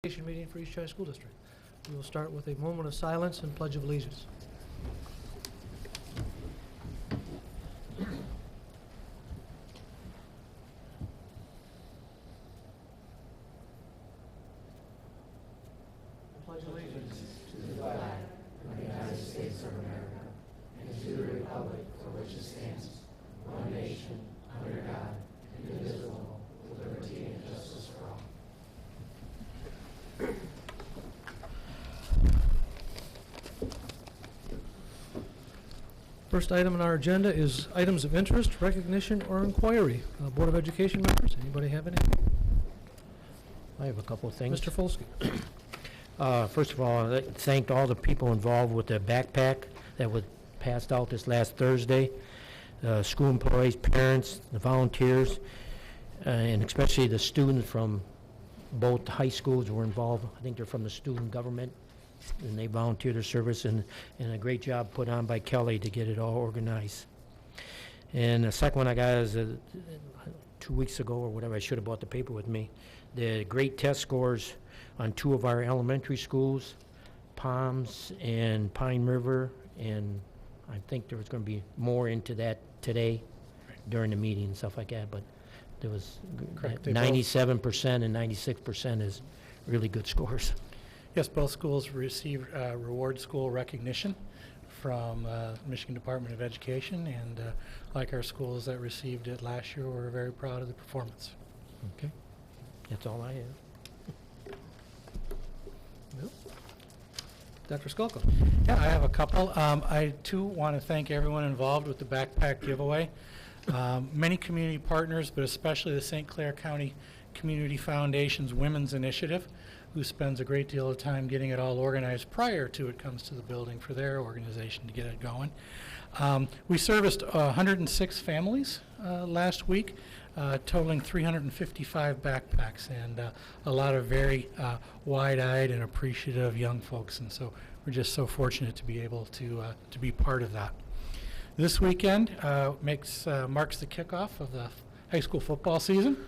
Meeting for East Chi School District. We will start with a moment of silence and Pledge of Allegiance. I pledge allegiance to the flag of the United States of America and to the republic for which it stands, one nation, under God, indivisible, with liberty and justice for all. First item on our agenda is items of interest, recognition, or inquiry. Board of Education members, anybody have any? I have a couple of things. Mr. Folsky. First of all, I'd like to thank all the people involved with the backpack that was passed out this last Thursday. School employees, parents, the volunteers, and especially the students from both high schools were involved. I think they're from the student government, and they volunteered their service, and a great job put on by Kelly to get it all organized. And the second one I got is 2 weeks ago or whatever, I should have brought the paper with me, the great test scores on two of our elementary schools, Palms and Pine River, and I think there was going to be more into that today during the meeting and stuff like that, but there was 97% and 96% is really good scores. Yes, both schools received reward school recognition from Michigan Department of Education, and like our schools that received it last year, we're very proud of the performance. Okay, that's all I have. Yep. Dr. Skolka. Yeah, I have a couple. I too want to thank everyone involved with the backpack giveaway. Many community partners, but especially the St. Clair County Community Foundation's Women's Initiative, who spends a great deal of time getting it all organized prior to it comes to the building for their organization to get it going. We serviced 106 families last week, totaling 355 backpacks, and a lot of very wide-eyed and appreciative young folks, and so we're just so fortunate to be able to be part of that. This weekend marks the kickoff of the high school football season,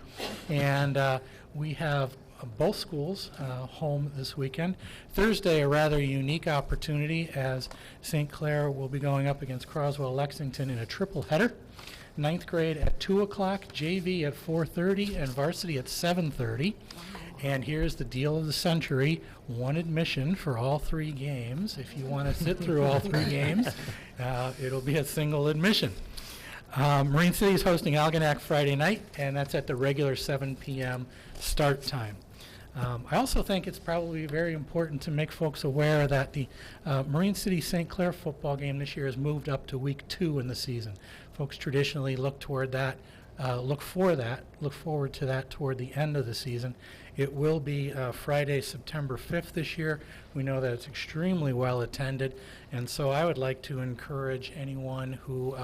and we have both schools home this weekend. Thursday, a rather unique opportunity as St. Clair will be going up against Croswell-Lexington in a triple header. 9th grade at 2 o'clock, JV at 4:30, and varsity at 7:30. And here's the deal of the century, one admission for all three games. If you want to sit through all three games, it'll be a single admission. Marine City is hosting Algonac Friday night, and that's at the regular 7 p.m. start time. I also think it's probably very important to make folks aware that the Marine City St. Clair football game this year has moved up to week 2 in the season. Folks traditionally look toward that, look forward to that toward the end of the season. It will be Friday, September 5th this year. We know that it's extremely well attended, and so I would like to encourage anyone who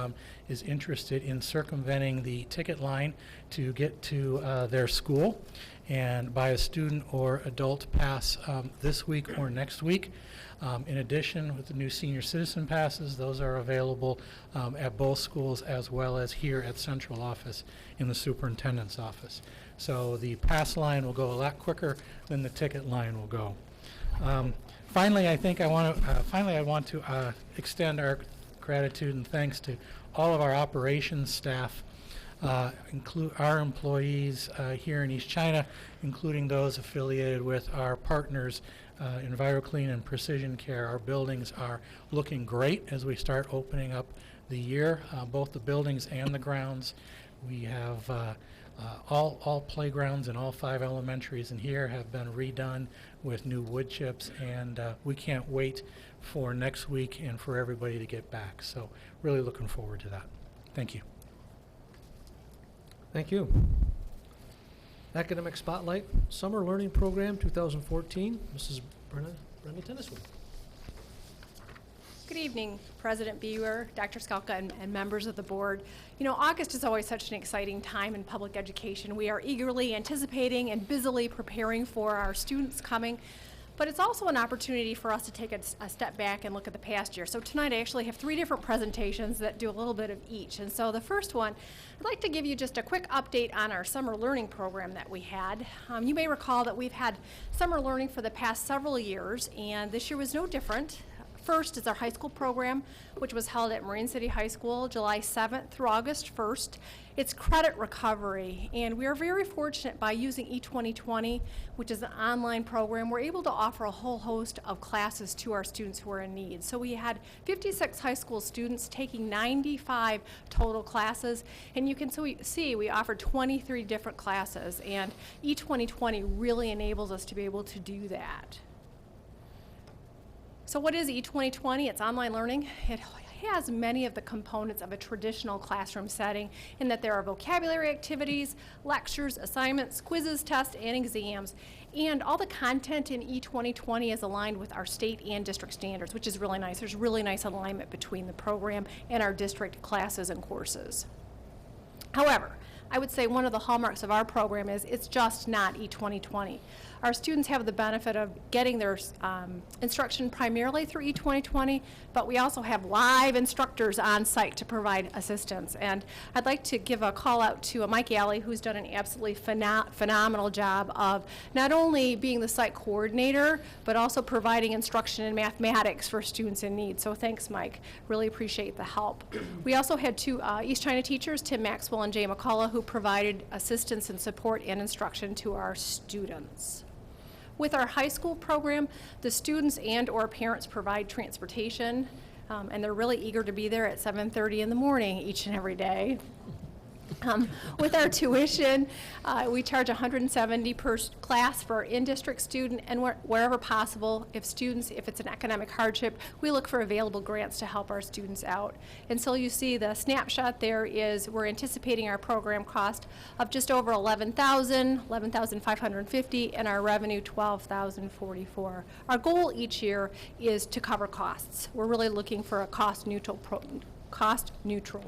is interested in circumventing the ticket line to get to their school and buy a student or adult pass this week or next week. In addition, with the new senior citizen passes, those are available at both schools as well as here at central office in the superintendent's office. So the pass line will go a lot quicker than the ticket line will go. Finally, I want to extend our gratitude and thanks to all of our operations staff, include our employees here in East China, including those affiliated with our partners, EnviroClean and Precision Care. Our buildings are looking great as we start opening up the year, both the buildings and the grounds. We have all playgrounds in all 5 elementaries in here have been redone with new wood chips, and we can't wait for next week and for everybody to get back. So really looking forward to that. Thank you. Thank you. Academic Spotlight Summer Learning Program 2014. Mrs. Brenda Tenniswood. Good evening, President Bewer, Dr. Skalka, and members of the board. You know, August is always such an exciting time in public education. We are eagerly anticipating and busily preparing for our students coming. But it's also an opportunity for us to take a step back and look at the past year. So tonight I actually have 3 different presentations that do a little bit of each. And so the first one, I'd like to give you just a quick update on our summer learning program that we had. You may recall that we've had summer learning for the past several years, and this year was no different. First is our high school program, which was held at Marine City High School July 7th through August 1st. It's credit recovery, and we are very fortunate by using E2020, which is an online program. We're able to offer a whole host of classes to our students who are in need. So we had 56 high school students taking 95 total classes, and you can see we offered 23 different classes, and E2020 really enables us to be able to do that. So what is E2020? It's online learning. It has many of the components of a traditional classroom setting in that there are vocabulary activities, lectures, assignments, quizzes, tests, and exams. And all the content in E2020 is aligned with our state and district standards, which is really nice. There's really nice alignment between the program and our district classes and courses. However, I would say one of the hallmarks of our program is it's just not E2020. Our students have the benefit of getting their instruction primarily through E2020, but we also have live instructors on site to provide assistance. And I'd like to give a call out to Mike Alley, who's done an absolutely phenomenal job of not only being the site coordinator, but also providing instruction in mathematics for students in need. So thanks, Mike. Really appreciate the help. We also had 2 East China teachers, Tim Maxwell and Jay McCullough, who provided assistance and support and instruction to our students. With our high school program, the students and or parents provide transportation, and they're really eager to be there at 7:30 in the morning each and every day. With our tuition, we charge $170 per class for our in-district student, and wherever possible, if it's an economic hardship, we look for available grants to help our students out. And so you see the snapshot there is we're anticipating our program cost of just over $11,550, and our revenue $12,044. Our goal each year is to cover costs. We're really looking for a cost-neutral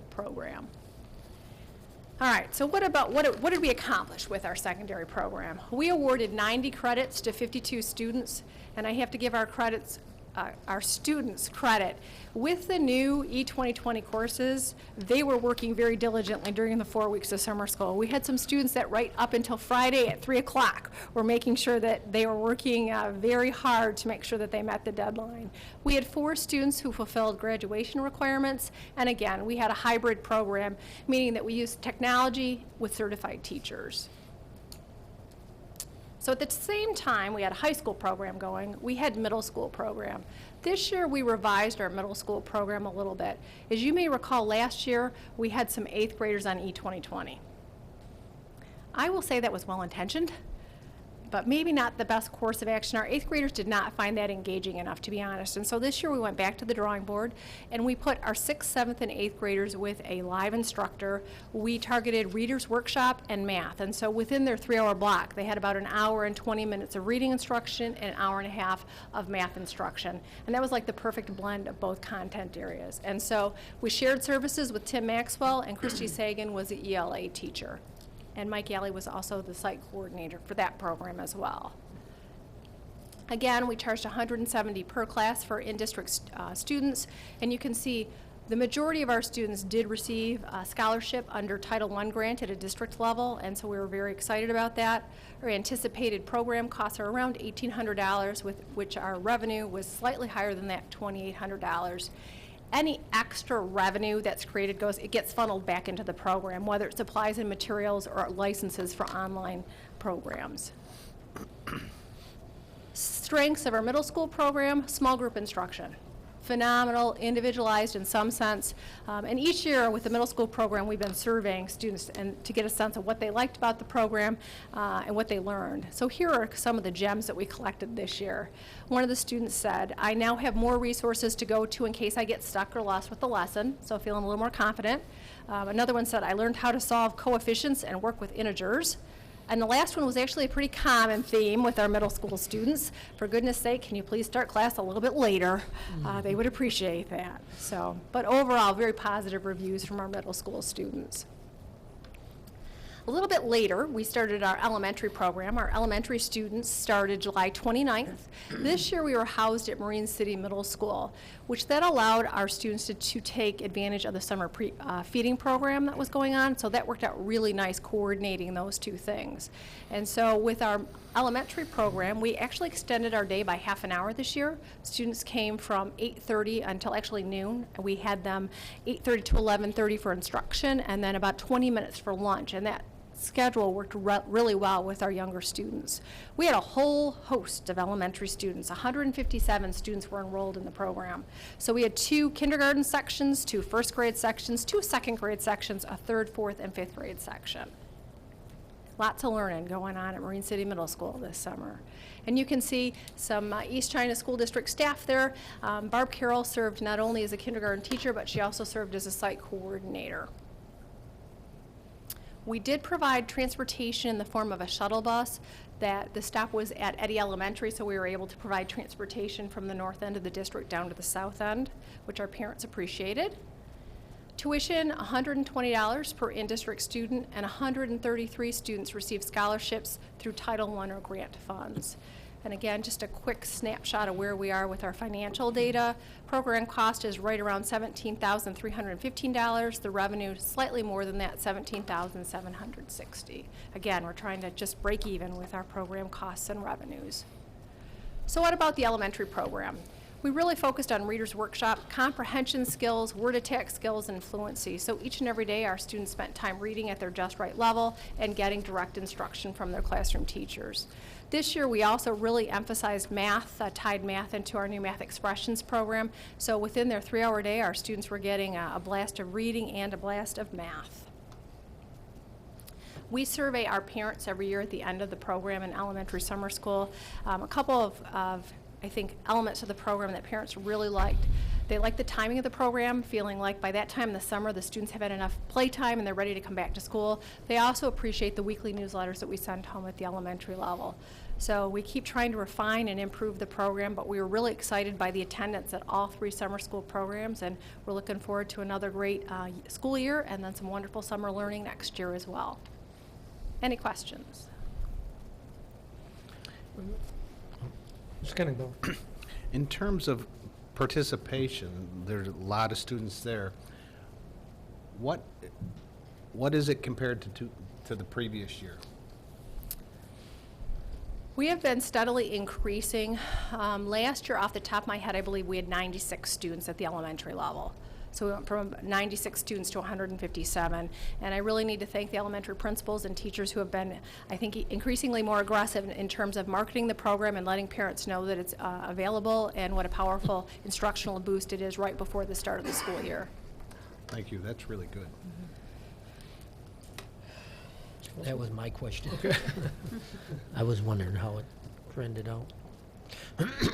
program. All right, so what did we accomplish with our secondary program? We awarded 90 credits to 52 students, and I have to give our students credit. With the new E2020 courses, they were working very diligently during the 4 weeks of summer school. We had some students that right up until Friday at 3 o'clock were making sure that they were working very hard to make sure that they met the deadline. We had 4 students who fulfilled graduation requirements, and again, we had a hybrid program, meaning that we used technology with certified teachers. So at the same time we had a high school program going, we had middle school program. This year we revised our middle school program a little bit. As you may recall, last year we had some 8th graders on E2020. I will say that was well-intentioned, but maybe not the best course of action. Our 8th graders did not find that engaging enough, to be honest. And so this year we went back to the drawing board and we put our 6th, 7th, and 8th graders with a live instructor. We targeted readers workshop and math. And so within their 3-hour block, they had about an hour and 20 minutes of reading instruction and an hour and a half of math instruction. And that was like the perfect blend of both content areas. And so we shared services with Tim Maxwell, and Christy Sagan was the ELA teacher. And Mike Alley was also the site coordinator for that program as well. Again, we charged $170 per class for in-district students, and you can see the majority of our students did receive a scholarship under Title I grant at a district level, and so we were very excited about that. Our anticipated program costs are around $1,800, with which our revenue was slightly higher than that, $2,800. Any extra revenue that's created gets funneled back into the program, whether it's supplies and materials or licenses for online programs. Strengths of our middle school program: small group instruction. Phenomenal, individualized in some sense. And each year with the middle school program, we've been surveying students and to get a sense of what they liked about the program and what they learned. So here are some of the gems that we collected this year. One of the students said, "I now have more resources to go to in case I get stuck or lost with the lesson," so feeling a little more confident. Another one said, "I learned how to solve coefficients and work with integers." And the last one was actually a pretty common theme with our middle school students. "For goodness sake, can you please start class a little bit later?" They would appreciate that. But overall, very positive reviews from our middle school students. A little bit later, we started our elementary program. Our elementary students started July 29th. This year, we were housed at Marine City Middle School, which then allowed our students to take advantage of the summer feeding program that was going on. So that worked out really nice, coordinating those two things. And so with our elementary program, we actually extended our day by half an hour this year. Students came from 8:30 until actually noon. We had them 8:30 to 11:30 for instruction, and then about 20 minutes for lunch. And that schedule worked really well with our younger students. We had a whole host of elementary students. 157 students were enrolled in the program. So we had 2 kindergarten sections, 2 first grade sections, 2 second grade sections, a 3rd, 4th, and 5th grade section. Lots of learning going on at Marine City Middle School this summer. And you can see some East China School District staff there. Barb Carroll served not only as a kindergarten teacher, but she also served as a site coordinator. We did provide transportation in the form of a shuttle bus. That the stop was at Eddy Elementary, so we were able to provide transportation from the north end of the district down to the south end, which our parents appreciated. Tuition, $120 per in-district student, and 133 students received scholarships through Title I or grant funds. And again, just a quick snapshot of where we are with our financial data. Program cost is right around $17,315. The revenue slightly more than that, $17,760. Again, we're trying to just break even with our program costs and revenues. So what about the elementary program? We really focused on Reader's Workshop, comprehension skills, word attack skills, and fluency. So each and every day our students spent time reading at their just right level and getting direct instruction from their classroom teachers. This year we also really emphasized math, tied math into our new math expressions program. So within their 3-hour day our students were getting a blast of reading and a blast of math. We survey our parents every year at the end of the program in elementary summer school. A couple of I think, elements of the program that parents really liked. They liked the timing of the program, feeling like by that time in the summer the students have had enough playtime and they're ready to come back to school. They also appreciate the weekly newsletters that we send home at the elementary level. So we keep trying to refine and improve the program, but we were really excited by the attendance at all 3 summer school programs, and we're looking forward to another great school year and then some wonderful summer learning next year as well. Any questions? Just gonna go. In terms of participation, there's a lot of students there. What is it compared to the previous year? We have been steadily increasing. Last year, off the top of my head, I believe we had 96 students at the elementary level. So we went from 96 students to 157. And I really need to thank the elementary principals and teachers who have been, I think, increasingly more aggressive in terms of marketing the program and letting parents know that it's available and what a powerful instructional boost it is right before the start of the school year. Thank you. That's really good. That was my question. I was wondering how it trended out.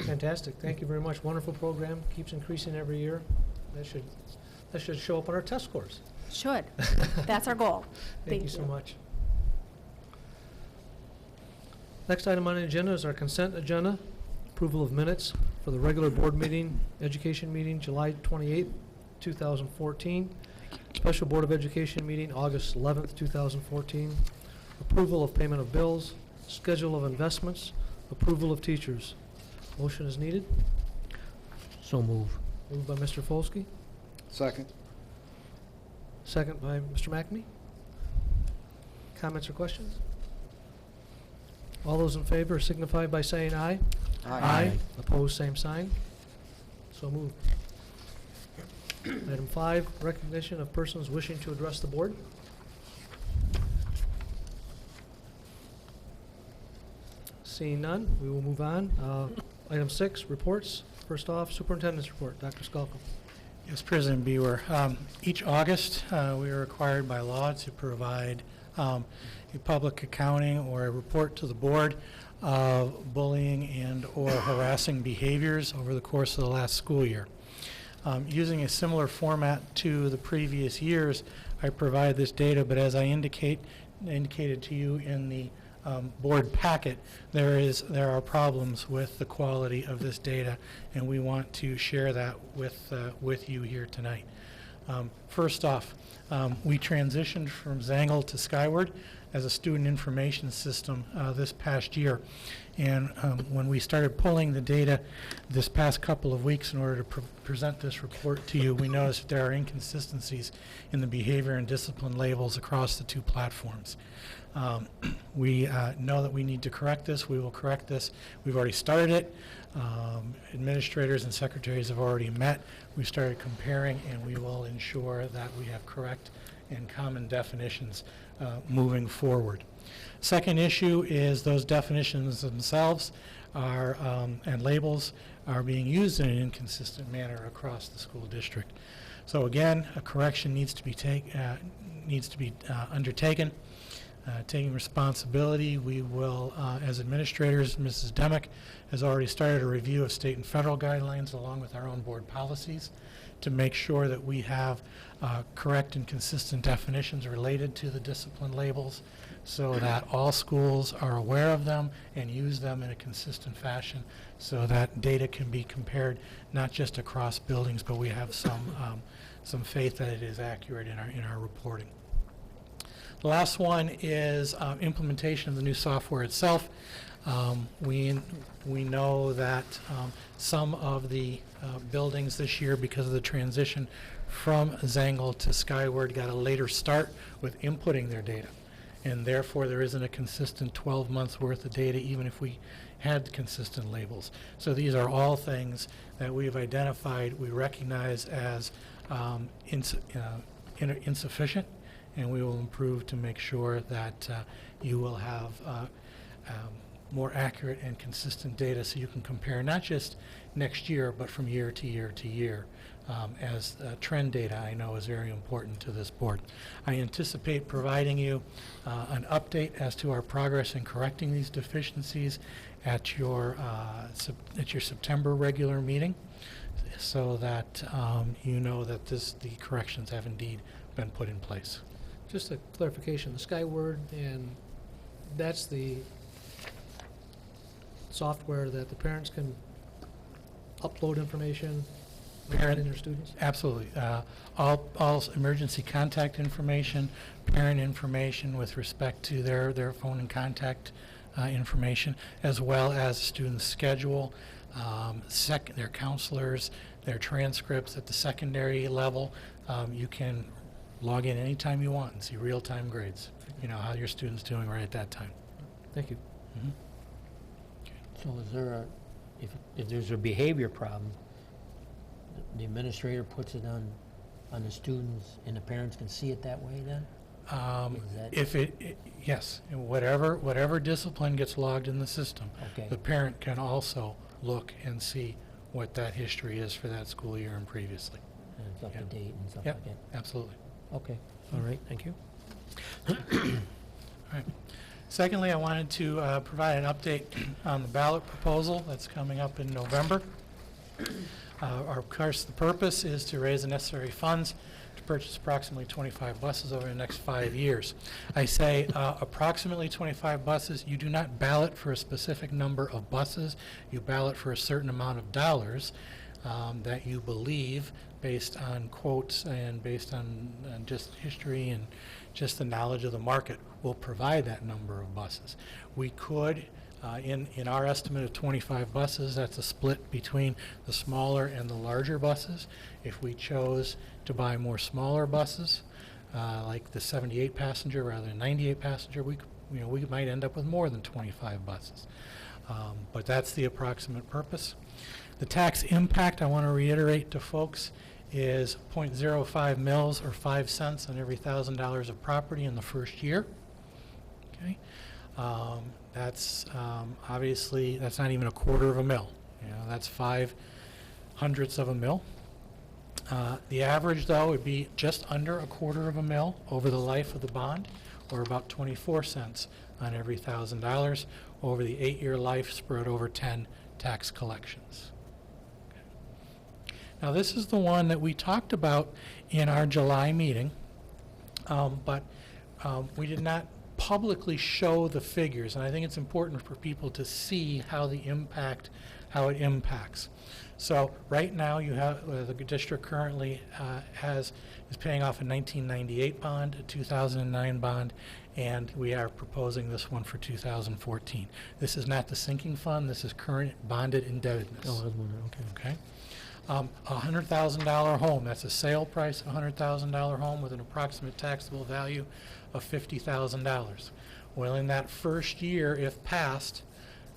Fantastic. Thank you very much. Wonderful program. Keeps increasing every year. That should show up on our test scores. Should. That's our goal. Thank you so much. Next item on the agenda is our consent agenda. Approval of minutes for the regular board meeting, education meeting, July 28th, 2014. Special Board of Education meeting, August 11th, 2014. Approval of payment of bills, schedule of investments, approval of teachers. Motion is needed. So move. Moved by Mr. Folsky, Second. second by Mr. McNamee. Comments or questions? All those in favor signify by saying aye. Aye. Opposed, same sign. So moved. Item 5, recognition of persons wishing to address the board. Seeing none, we will move on. Item 6, reports. First off, Superintendent's report. Dr. Skalko. Yes, President Bewer. Each August, we are required by law to provide a public accounting or a report to the board of bullying and or harassing behaviors over the course of the last school year. Using a similar format to the previous years, I provide this data, but as I indicated to you in the board packet, there are problems with the quality of this data, and we want to share that with you here tonight. First off, we transitioned from Zangle to Skyward, as a student information system this past year. And when we started pulling the data this past couple of weeks in order to present this report to you, we noticed that there are inconsistencies in the behavior and discipline labels across the two platforms. We know that we need to correct this. We will correct this. We've already started it. Administrators and secretaries have already met. We started comparing, and we will ensure that we have correct and common definitions moving forward. Second issue is those definitions themselves are, and labels are being used in an inconsistent manner across the school district. So again, a correction needs to be undertaken. Taking responsibility, we will, as administrators, Mrs. Demick has already started a review of state and federal guidelines along with our own board policies to make sure that we have correct and consistent definitions related to the discipline labels so that all schools are aware of them and use them in a consistent fashion so that data can be compared not just across buildings, but we have some faith that it is accurate in our reporting. The last one is implementation of the new software itself. We know that some of the buildings this year, because of the transition from Zangle to Skyward, got a later start with inputting their data. And therefore, there isn't a consistent 12 months worth of data, even if we had consistent labels. So these are all things that we've identified, we recognize as insufficient, and we will improve to make sure that you will have more accurate and consistent data so you can compare not just next year, but from year to year to year. As trend data, I know, is very important to this board. I anticipate providing you an update as to our progress in correcting these deficiencies at your September regular meeting, so that you know that the corrections have indeed been put in place. Just a clarification, the Skyward, and that's the software that the parents can upload information regarding their students? Absolutely. All emergency contact information, parent information with respect to their phone and contact information, as well as students' schedule, their counselors, their transcripts at the secondary level. You can log in anytime you want and see real-time grades, you know, how your student's doing right at that time. Thank you. Mm-hmm. So is there if there's a behavior problem, the administrator puts it on the students and the parents can see it that way then? If yes, whatever discipline gets logged in the system, Okay. the parent can also look and see what that history is for that school year and previously. And it's up to date and stuff Yep, like that? absolutely. Okay, all right, thank you. All right. Secondly, I wanted to provide an update on the ballot proposal that's coming up in November. Of course, the purpose is to raise the necessary funds to purchase approximately 25 buses over the next 5 years. I say approximately 25 buses. You do not ballot for a specific number of buses. You ballot for a certain amount of dollars that you believe, based on quotes and based on just history and just the knowledge of the market, will provide that number of buses. We could, in our estimate of 25 buses, that's a split between the smaller and the larger buses. If we chose to buy more smaller buses, like the 78 passenger rather than 98 passenger, we might end up with more than 25 buses. But that's the approximate purpose. The tax impact, I want to reiterate to folks, is 0.05 mils or 5 cents on every $1,000 of property in the first year. Okay, that's obviously, that's not even a quarter of a mil. You know, that's 0.05 of a mil. The average, though, would be just under a quarter of a mil over the life of the bond, or about 24 cents on every $1,000 over the 8-year life spread over 10 tax collections. Now, this is the one that we talked about in our July meeting, but we did not publicly show the figures, and I think it's important for people to see how it impacts. So right now, you have the district currently is paying off a 1998 bond, a 2009 bond, and we are proposing this one for 2014. This is not the sinking fund, this is current bonded indebtedness. Oh, I was wondering, okay. Okay? $100,000 home, that's a sale price of $100,000 home with an approximate taxable value of $50,000. Well, in that first year, if passed,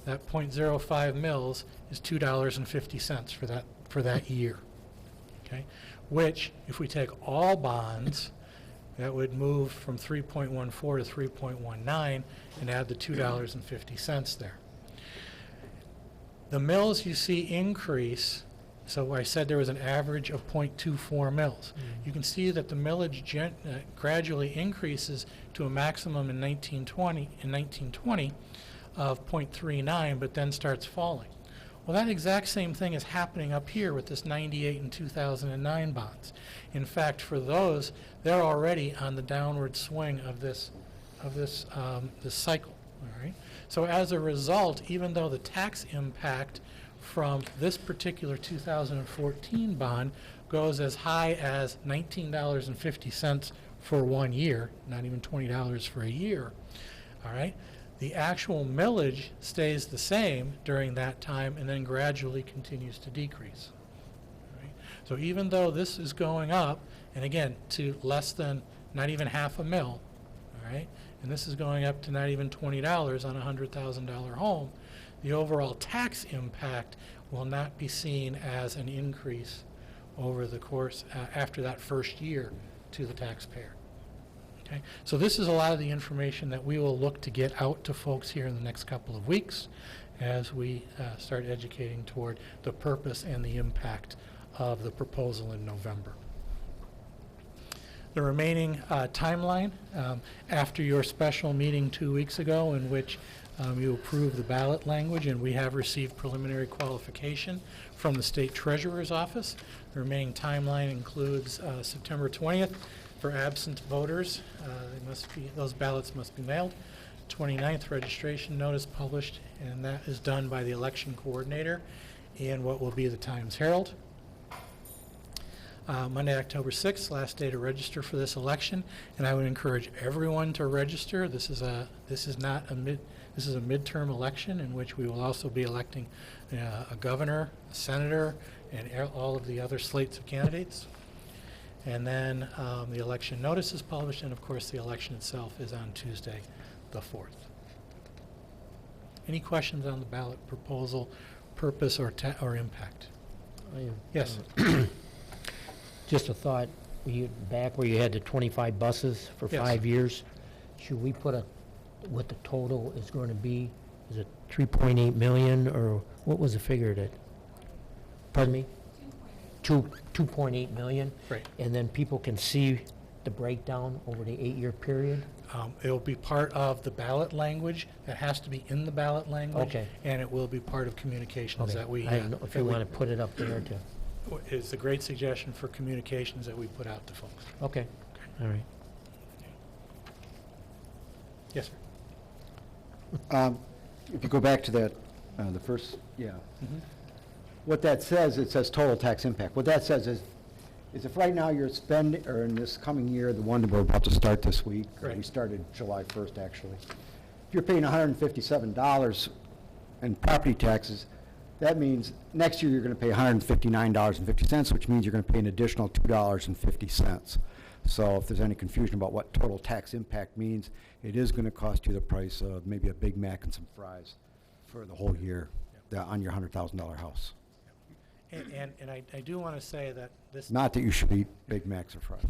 that .05 mils is $2.50 for that year. Okay? Which, if we take all bonds, that would move from 3.14 to 3.19 and add the $2.50 there. The mills you see increase, so I said there was an average of .24 mils. You can see that the millage gradually increases to a maximum in 1920 of .39, but then starts falling. Well, that exact same thing is happening up here with this 98 and 2009 bonds. In fact, for those, they're already on the downward swing of this cycle. All right. So as a result, even though the tax impact from this particular 2014 bond goes as high as $19.50 for 1 year, not even $20 for a year, all right, the actual millage stays the same during that time and then gradually continues to decrease. All right? So even though this is going up, and again, to less than not even half a mil, all right, and this is going up to not even $20 on a $100,000 home, the overall tax impact will not be seen as an increase over the course after that first year to the taxpayer. Okay? So this is a lot of the information that we will look to get out to folks here in the next couple of weeks as we start educating toward the purpose and the impact of the proposal in November. The remaining timeline after your special meeting 2 weeks ago in which you approved the ballot language, and we have received preliminary qualification from the State Treasurer's Office. The remaining timeline includes September 20th for absent voters. Those ballots must be mailed. 29th, registration notice published, and that is done by the election coordinator in what will be the Times Herald. Monday, October 6th, last day to register for this election, and I would encourage everyone to register. This is a midterm election in which we will also be electing a governor, a senator, and all of the other slates of candidates. And then the election notice is published, and of course the election itself is on Tuesday, the 4th. Any questions on the ballot proposal, purpose, or impact? Yes. Just a thought, back where you had the 25 buses for Yes. 5 years, should we put what the total is going to be? Is it 3.8 million, or what was the figure that, pardon me? 2.8 million? Right. And then people can see the breakdown over the 8-year period? It will be part of the ballot language. That has to be in the ballot language. Okay. And it will be part of communications Okay. that we I don't know if you want to put it up there to, It's a great suggestion for communications that we put out to folks. okay, all right. Yes, sir. If you go back to that, the first, yeah. Mhm. What that says, it says total tax impact. What that says is if right now you're spending, or in this coming year, the one that we're about to start this week, Right. we started July 1st actually, if you're paying $157 in property taxes, that means next year you're going to pay $159.50, which means you're going to pay an additional $2.50. So if there's any confusion about what total tax impact means, it is going to cost you the price of maybe a Big Mac and some fries for the whole year on your $100,000 house. And I do want to say that this... Not that you should eat Big Macs or fries.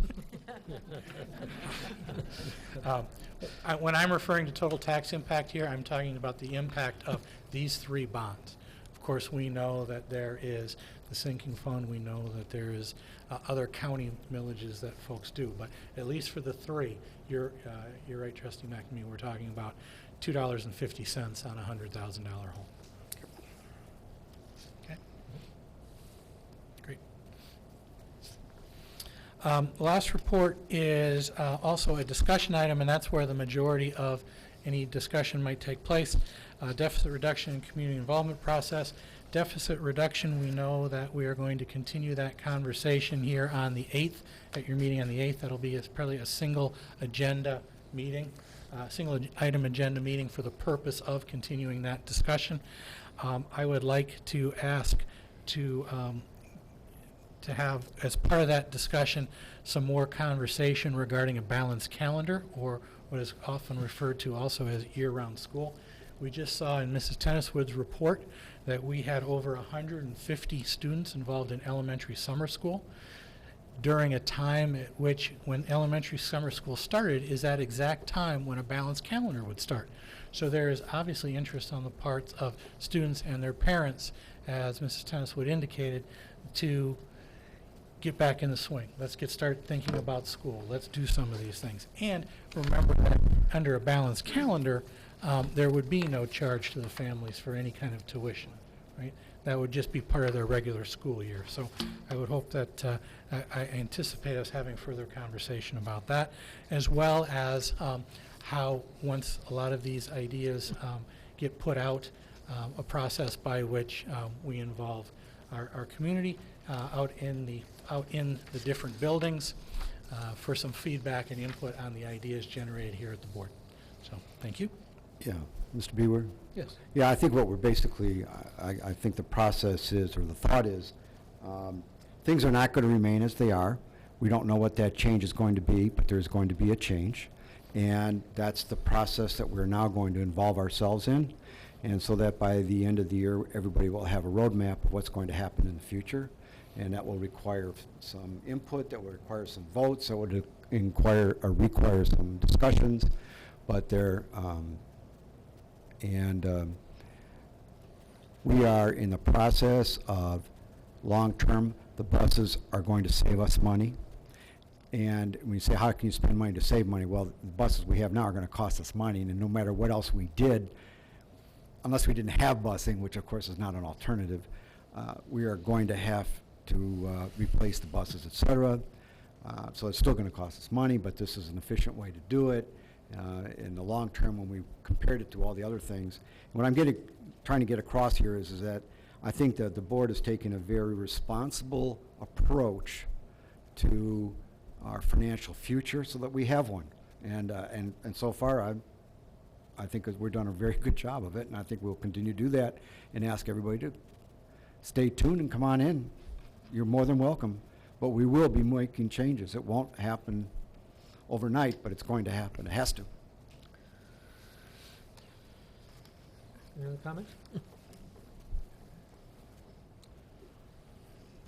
When I'm referring to total tax impact here, I'm talking about the impact of these 3 bonds. Of course, we know that there is the sinking fund. We know that there is other county millages that folks do. But at least for the 3, you're right, Trustee McNamee, we're talking about $2.50 on a $100,000 home. Okay? Great. Last report is also a discussion item, and that's where the majority of any discussion might take place. Deficit reduction and community involvement process. Deficit reduction, we know that we are going to continue that conversation here on the 8th, at your meeting on the 8th. That'll be probably a single agenda meeting. single item agenda meeting for the purpose of continuing that discussion. I would like to ask to have, as part of that discussion, some more conversation regarding a balanced calendar, or what is often referred to also as year-round school. We just saw in Mrs. Tenniswood's report that we had over 150 students involved in elementary summer school during a time at which, when elementary summer school started, is that exact time when a balanced calendar would start. So there is obviously interest on the parts of students and their parents, as Mrs. Tenniswood indicated, to get back in the swing. Let's start thinking about school. Let's do some of these things. And remember that under a balanced calendar, there would be no charge to the families for any kind of tuition, right? That would just be part of their regular school year. So I would hope that I anticipate us having further conversation about that, as well as how, once a lot of these ideas get put out, a process by which we involve our community out in the different buildings for some feedback and input on the ideas generated here at the board. So, thank you. Yeah, Mr. Bewer? Yes. Yeah, I think what we're basically, I think the process is, or the thought is, things are not going to remain as they are. We don't know what that change is going to be, but there's going to be a change. And that's the process that we're now going to involve ourselves in. And so that by the end of the year, everybody will have a roadmap of what's going to happen in the future. And that will require some input, that will require some votes, that would require some discussions. But we are in the process of, long-term, the buses are going to save us money. And when you say, how can you spend money to save money? Well, the buses we have now are going to cost us money, and no matter what else we did, unless we didn't have busing, which of course is not an alternative, we are going to have to replace the buses, et cetera. So it's still going to cost us money, but this is an efficient way to do it. In the long term, when we compared it to all the other things, what I'm trying to get across here is that I think that the board has taken a very responsible approach to our financial future so that we have one. And so far, I think we've done a very good job of it, and I think we'll continue to do that and ask everybody to stay tuned and come on in. You're more than welcome. But we will be making changes. It won't happen overnight, but it's going to happen. It has to. Any other comments?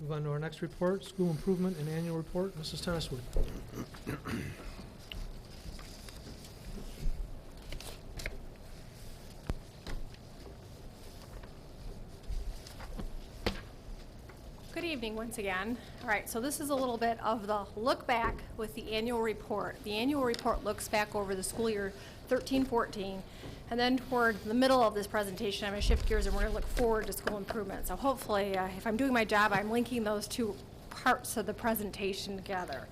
Move on to our next report, school improvement and annual report. Mrs. Tenniswood. Good evening once again. All right, so this is a little bit of the look back with the annual report. The annual report looks back over the school year 13-14, and then toward the middle of this presentation, I'm going to shift gears and we're going to look forward to school improvement. So hopefully, if I'm doing my job, I'm linking those two parts of the presentation together.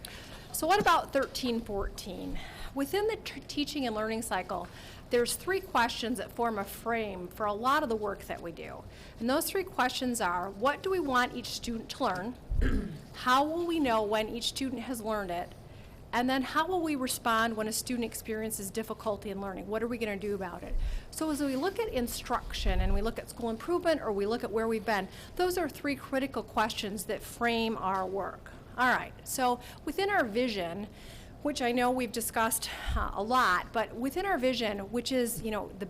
So what about 13-14? Within the teaching and learning cycle, there's 3 questions that form a frame for a lot of the work that we do. And those 3 questions are, what do we want each student to learn? How will we know when each student has learned it? And then how will we respond when a student experiences difficulty in learning? What are we going to do about it? So as we look at instruction and we look at school improvement or we look at where we've been, those are 3 critical questions that frame our work. All right, so within our vision, which I know we've discussed a lot, but within our vision, which is, the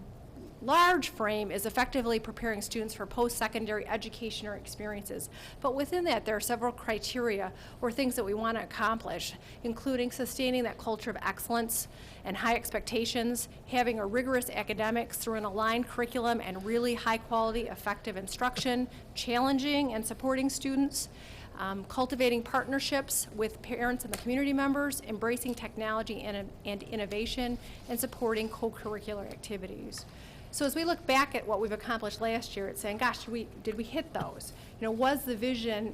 large frame is effectively preparing students for post-secondary education or experiences. But within that, there are several criteria or things that we want to accomplish, including sustaining that culture of excellence and high expectations, having a rigorous academics through an aligned curriculum and really high-quality, effective instruction, challenging and supporting students, cultivating partnerships with parents and the community members, embracing technology and innovation, and supporting co-curricular activities. So as we look back at what we've accomplished last year, it's saying, gosh, did we hit those? Was the vision,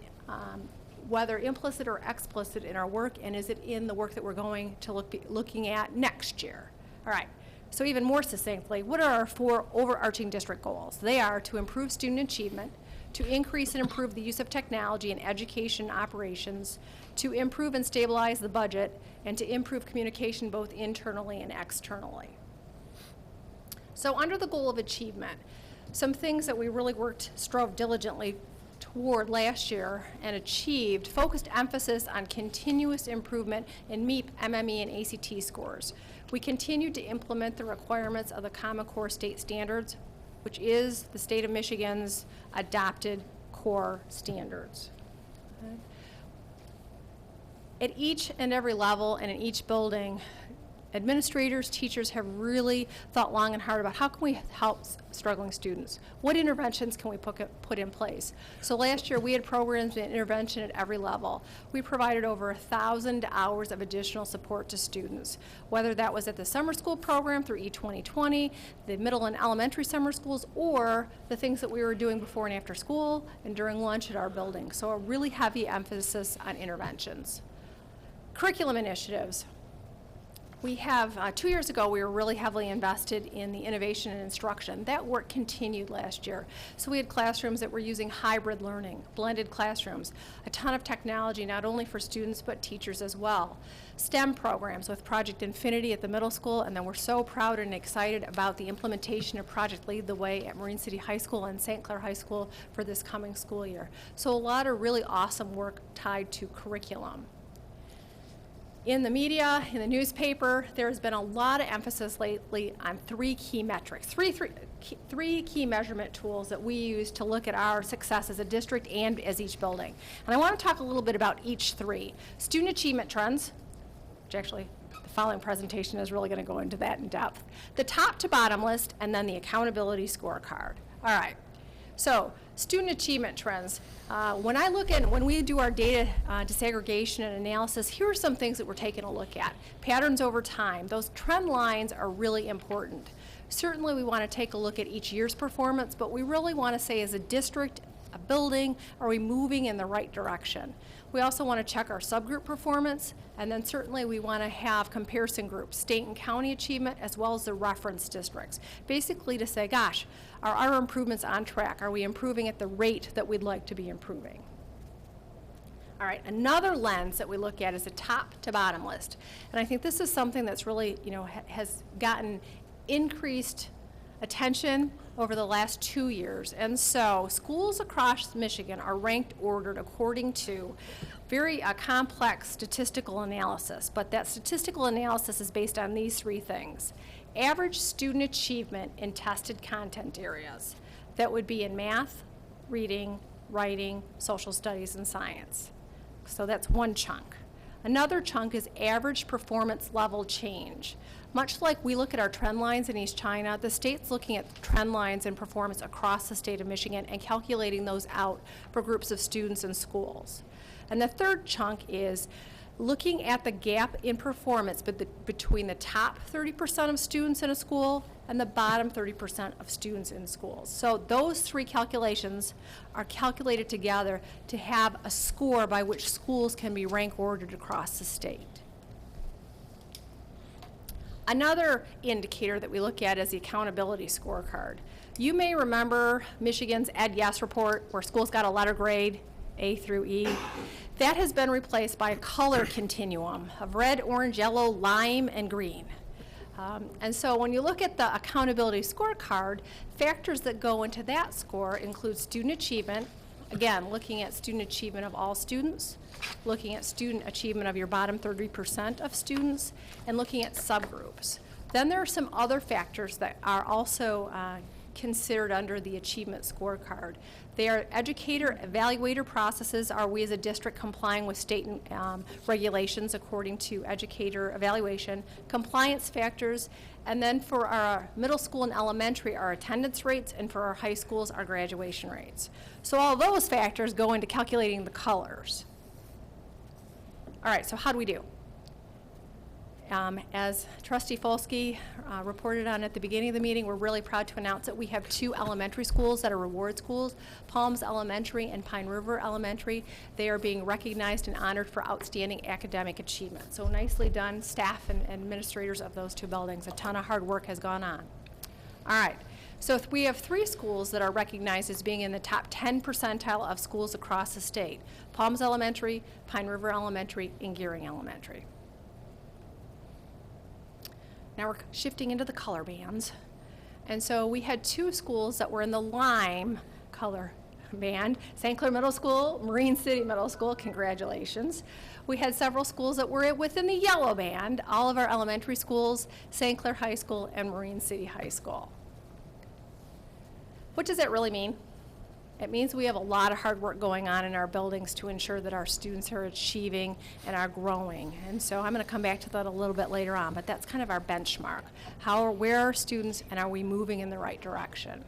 whether implicit or explicit in our work, and is it in the work that we're going to looking at next year? All right. So even more succinctly, what are our 4 overarching district goals? They are to improve student achievement, to increase and improve the use of technology in education operations, to improve and stabilize the budget, and to improve communication both internally and externally. So under the goal of achievement, some things that we really strove diligently toward last year and achieved: focused emphasis on continuous improvement in MEP, MME, and ACT scores. We continued to implement the requirements of the Common Core state standards, which is the state of Michigan's adopted core standards. Okay. At each and every level and in each building, administrators, teachers have really thought long and hard about how can we help struggling students? What interventions can we put in place? So last year we had programs and intervention at every level. We provided over 1,000 hours of additional support to students, whether that was at the summer school program through E2020, the middle and elementary summer schools, or the things that we were doing before and after school and during lunch at our building. So a really heavy emphasis on interventions. Curriculum initiatives. We have, 2 years ago, we were really heavily invested in the innovation and instruction. That work continued last year. So we had classrooms that were using hybrid learning, blended classrooms, a ton of technology, not only for students, but teachers as well. STEM programs with Project Infinity at the middle school, and then we're so proud and excited about the implementation of Project Lead the Way at Marine City High School and St. Clair High School for this coming school year. So a lot of really awesome work tied to curriculum. In the media, in the newspaper, there's been a lot of emphasis lately on three key metrics, three key measurement tools that we use to look at our success as a district and as each building. And I want to talk a little bit about each three. Student achievement trends, which actually the following presentation is really going to go into that in depth. The top to bottom list, and then the accountability scorecard. All right. So, student achievement trends. When we do our data disaggregation and analysis, here are some things that we're taking a look at. Patterns over time. Those trend lines are really important. Certainly we want to take a look at each year's performance, but we really want to say, as a district, a building, are we moving in the right direction? We also want to check our subgroup performance, and then certainly we want to have comparison groups, state and county achievement, as well as the reference districts. Basically to say, gosh, are our improvements on track? Are we improving at the rate that we'd like to be improving? All right, another lens that we look at is a top to bottom list. And I think this is something that's really, has gotten increased attention over the last 2 years. And so schools across Michigan are ranked, ordered according to very complex statistical analysis. But that statistical analysis is based on these three things. Average student achievement in tested content areas. That would be in math, reading, writing, social studies, and science. So that's one chunk. Another chunk is average performance level change. Much like we look at our trend lines in East China, the state's looking at trend lines and performance across the state of Michigan and calculating those out for groups of students and schools. And the third chunk is looking at the gap in performance between the top 30% of students in a school and the bottom 30% of students in schools. So those three calculations are calculated together to have a score by which schools can be rank ordered across the state. Another indicator that we look at is the accountability scorecard. You may remember Michigan's Ed Yes report, where schools got a letter grade, A through E. That has been replaced by a color continuum of red, orange, yellow, lime, and green. And so when you look at the accountability scorecard, factors that go into that score include student achievement, again, looking at student achievement of all students, looking at student achievement of your bottom 30% of students, and looking at subgroups. Then there are some other factors that are also considered under the achievement scorecard. They are educator evaluator processes. Are we as a district complying with state regulations according to educator evaluation? Compliance factors, and then for our middle school and elementary, our attendance rates, and for our high schools, our graduation rates. So all those factors go into calculating the colors. All right, so how do we do? As Trustee Folsky reported on at the beginning of the meeting, we're really proud to announce that we have 2 elementary schools that are reward schools, Palms Elementary and Pine River Elementary. They are being recognized and honored for outstanding academic achievement. So nicely done, staff and administrators of those 2 buildings. A ton of hard work has gone on. All right, So we have 3 schools that are recognized as being in the top 10 percentile of schools across the state: Palms Elementary, Pine River Elementary, and Gearing Elementary. Now we're shifting into the color bands. And so we had 2 schools that were in the lime color band: St. Clair Middle School, Marine City Middle School. Congratulations. We had several schools that were within the yellow band: all of our elementary schools, St. Clair High School, and Marine City High School. What does that really mean? It means we have a lot of hard work going on in our buildings to ensure that our students are achieving and are growing. And so I'm going to come back to that a little bit later on, but that's kind of our benchmark. Where are students, and are we moving in the right direction?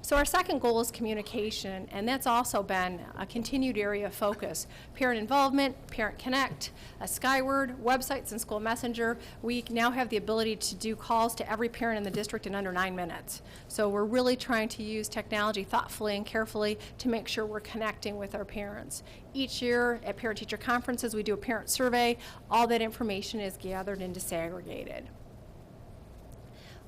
So our second goal is communication, and that's also been a continued area of focus. Parent involvement, Parent Connect, Skyward, websites, and School Messenger. We now have the ability to do calls to every parent in the district in under 9 minutes. So we're really trying to use technology thoughtfully and carefully to make sure we're connecting with our parents. Each year at parent-teacher conferences, we do a parent survey. All that information is gathered and disaggregated.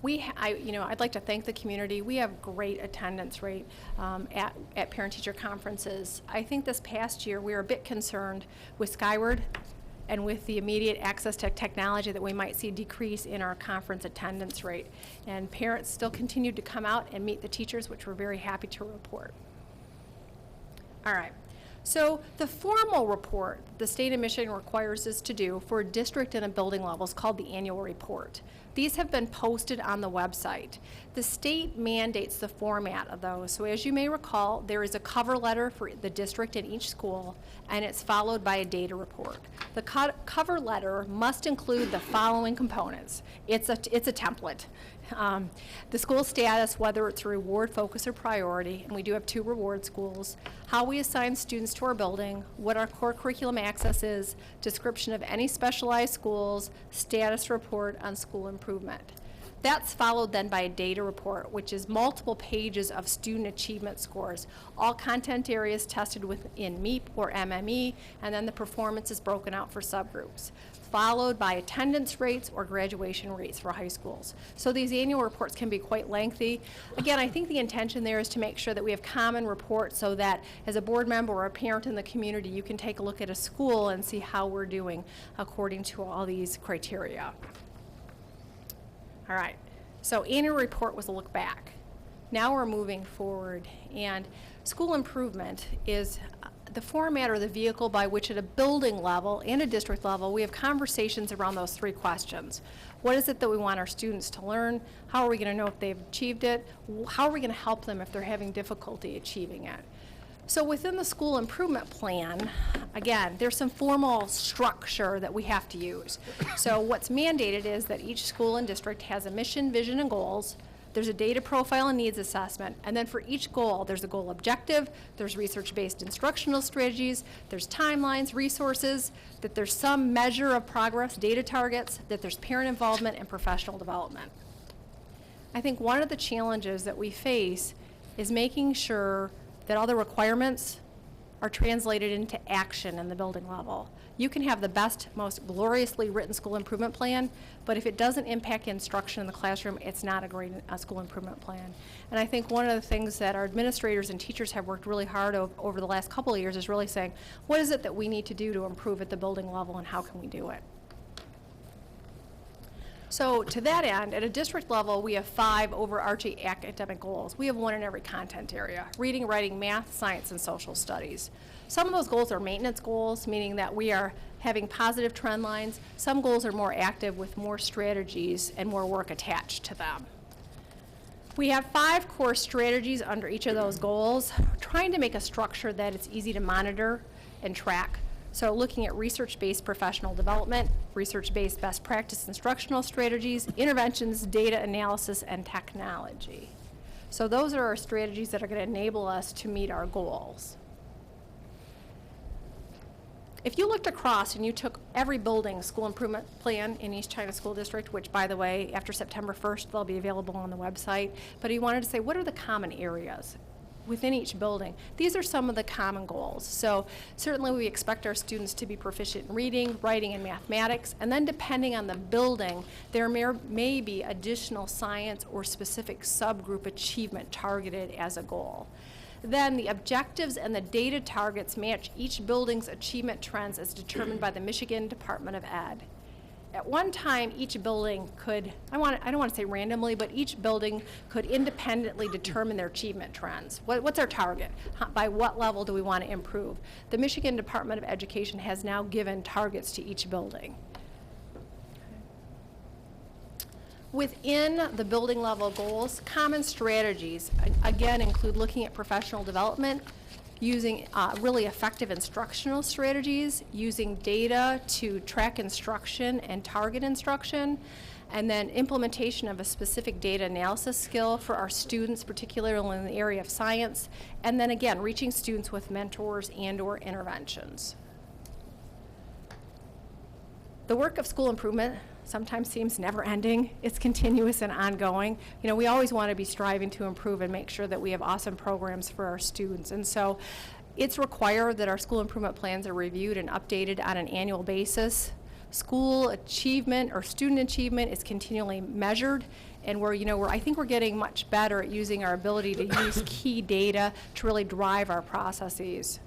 I'd like to thank the community. We have great attendance rate at parent-teacher conferences. I think this past year we were a bit concerned with Skyward and with the immediate access to technology that we might see decrease in our conference attendance rate. And parents still continued to come out and meet the teachers, which we're very happy to report. All right. So the formal report the state of Michigan requires us to do for a district and a building level is called the annual report. These have been posted on the website. The state mandates the format of those. So as you may recall, there is a cover letter for the district and each school, and it's followed by a data report. The cover letter must include the following components. It's a template. The school status, whether it's a reward, focus, or priority, and we do have 2 reward schools, how we assign students to our building, what our core curriculum access is, description of any specialized schools, status report on school improvement. That's followed then by a data report, which is multiple pages of student achievement scores, all content areas tested within MEEP or MME, and then the performance is broken out for subgroups, followed by attendance rates or graduation rates for high schools. So these annual reports can be quite lengthy. Again, I think the intention there is to make sure that we have common reports so that as a board member or a parent in the community, you can take a look at a school and see how we're doing according to all these criteria. All right, so annual report was a look back. Now we're moving forward, and school improvement is the format or the vehicle by which at a building level and a district level we have conversations around those 3 questions. What is it that we want our students to learn? How are we going to know if they've achieved it? How are we going to help them if they're having difficulty achieving it? So within the school improvement plan, again, there's some formal structure that we have to use. So what's mandated is that each school and district has a mission, vision, and goals. There's a data profile and needs assessment, and then for each goal, there's a goal objective, there's research-based instructional strategies, there's timelines, resources, that there's some measure of progress, data targets, that there's parent involvement and professional development. I think one of the challenges that we face is making sure that all the requirements are translated into action in the building level. You can have the best, most gloriously written school improvement plan, but if it doesn't impact instruction in the classroom, it's not a great school improvement plan. And I think one of the things that our administrators and teachers have worked really hard over the last couple of years is really saying, what is it that we need to do to improve at the building level, and how can we do it? So to that end, at a district level, we have 5 overarching academic goals. We have 1 in every content area: reading, writing, math, science, and social studies. Some of those goals are maintenance goals, meaning that we are having positive trend lines. Some goals are more active with more strategies and more work attached to them. We have 5 core strategies under each of those goals, trying to make a structure that it's easy to monitor and track. So looking at research-based professional development, research-based best practice instructional strategies, interventions, data analysis, and technology. So those are our strategies that are going to enable us to meet our goals. If you looked across and you took every building school improvement plan in East China School District, which, by the way, after September 1st, they'll be available on the website, but you wanted to say, what are the common areas? within each building. These are some of the common goals. So certainly we expect our students to be proficient in reading, writing, and mathematics, and then depending on the building, there may be additional science or specific subgroup achievement targeted as a goal. Then the objectives and the data targets match each building's achievement trends as determined by the Michigan Department of Ed. At one time, each building could, I don't want to say randomly, but each building could independently determine their achievement trends. What's our target? By what level do we want to improve? The Michigan Department of Education has now given targets to each building. Within the building level goals, common strategies, again, include looking at professional development, using really effective instructional strategies, using data to track instruction and target instruction, and then implementation of a specific data analysis skill for our students, particularly in the area of science, and then again, reaching students with mentors and/or interventions. The work of school improvement sometimes seems never-ending. It's continuous and ongoing. You know, we always want to be striving to improve and make sure that we have awesome programs for our students. And so it's required that our school improvement plans are reviewed and updated on an annual basis. School achievement or student achievement is continually measured, and I think we're getting much better at using our ability to use key data to really drive our processes.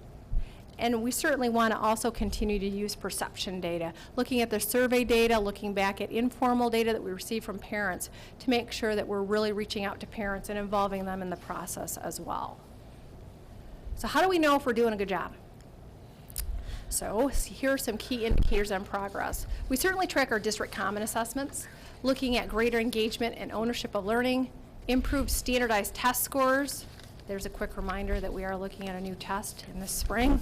And we certainly want to also continue to use perception data, looking at the survey data, looking back at informal data that we receive from parents to make sure that we're really reaching out to parents and involving them in the process as well. So how do we know if we're doing a good job? So here are some key indicators on progress. We certainly track our district common assessments, looking at greater engagement and ownership of learning, improved standardized test scores. There's a quick reminder that we are looking at a new test in the spring.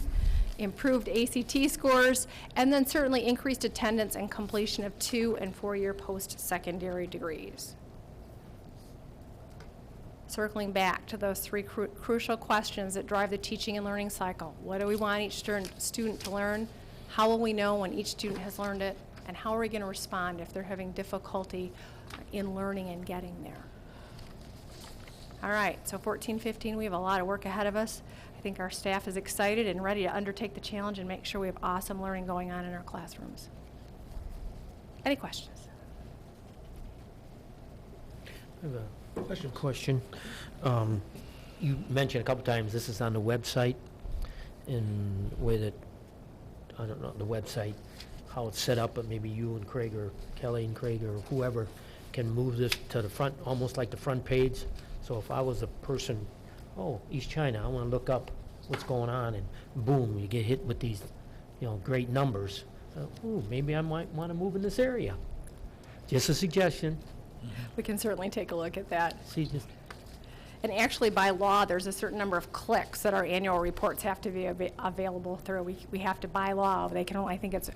Improved ACT scores, and then certainly increased attendance and completion of 2- and 4-year post-secondary degrees. Circling back to those three crucial questions that drive the teaching and learning cycle. What do we want each student to learn? How will we know when each student has learned it? And how are we going to respond if they're having difficulty in learning and getting there? All right, so 14-15, we have a lot of work ahead of us. I think our staff is excited and ready to undertake the challenge and make sure we have awesome learning going on in our classrooms. Any questions? I have a question. You mentioned a couple times this is on the website in a way that, I don't know, the website, how it's set up, but maybe you and Craig or Kelly and Craig or whoever can move this to the front, almost like the front page. So if I was a person, oh, East China, I want to look up what's going on, and boom, you get hit with these, great numbers. Ooh, maybe I might want to move in this area. Just a suggestion. We can certainly take a look at that. See, just And actually, by law, there's a certain number of clicks that our annual reports have to be available through. We have to, by law, they can only, I think it's,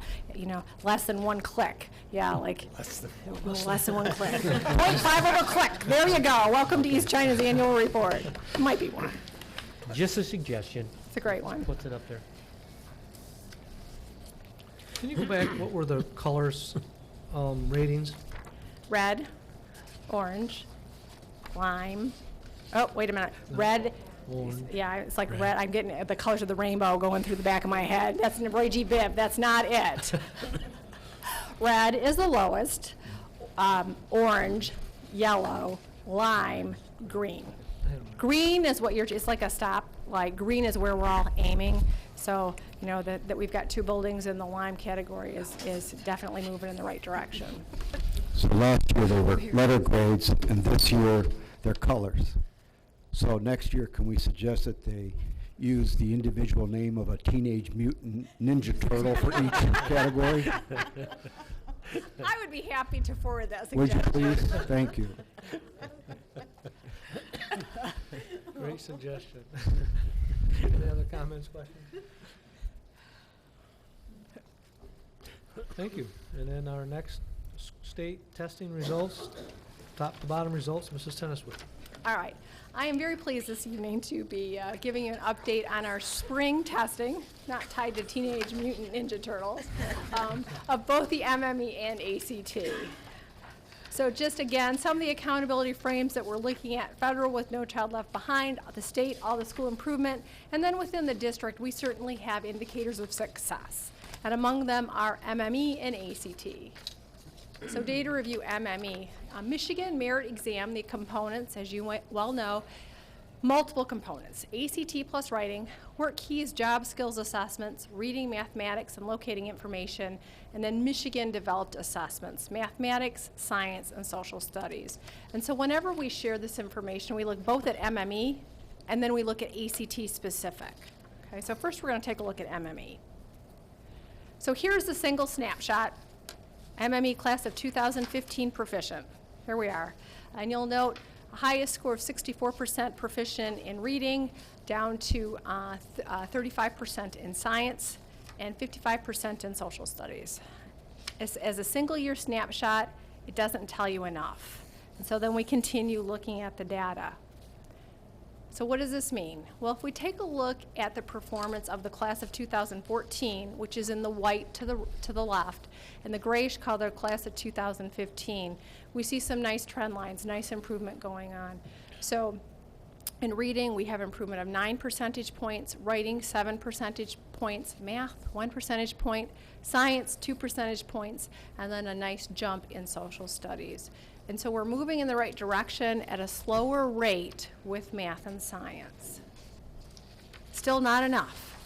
less than one click. Yeah, like less than one click. 0.5 of a click. There you go. Welcome to East China's annual report. Might be one. just a suggestion. It's a great one. Puts it up there. Can you go back, what were the colors ratings? Red, orange, lime. Oh, wait a minute. Red. Orange. Yeah, it's like red. I'm getting the colors of the rainbow going through the back of my head. That's Roy G. Bibb. That's not it. Red is the lowest. Orange, yellow, lime, green. Green is what it's like a stop. Like green is where we're all aiming. So, that we've got 2 buildings in the lime category is definitely moving in the right direction. So last year they were letter grades, and this year they're colors. So next year, can we suggest that they use the individual name of a Teenage Mutant Ninja Turtle for each category? I would be happy to forward that Would you suggestion. please? Thank you. Great suggestion. Any other comments, questions? Thank you. And then our next state testing results, top to bottom results, Mrs. Tenniswood. All right. I am very pleased this evening to be giving you an update on our spring testing, not tied to Teenage Mutant Ninja Turtles, of both the MME and ACT. So just again, some of the accountability frames that we're looking at: federal with No Child Left Behind, the state, all the school improvement, and then within the district, we certainly have indicators of success. And among them are MME and ACT. So data review MME. Michigan merit exam, the components, as you well know, multiple components: ACT plus writing, work keys, job skills assessments, reading, mathematics, and locating information, and then Michigan developed assessments: mathematics, science, and social studies. And so whenever we share this information, we look both at MME and then we look at ACT specific. Okay, so first we're going to take a look at MME. So here's the single snapshot. MME class of 2015 proficient. Here we are. And you'll note a highest score of 64% proficient in reading, down to 35% in science, and 55% in social studies. As a single year snapshot, it doesn't tell you enough. And so then we continue looking at the data. So what does this mean? Well, if we take a look at the performance of the class of 2014, which is in the white to the left, and the grayish color class of 2015, we see some nice trend lines, nice improvement going on. So in reading, we have improvement of 9 percentage points, writing 7 percentage points, math 1 percentage point, science 2 percentage points, and then a nice jump in social studies. And so we're moving in the right direction at a slower rate with math and science. Still not enough.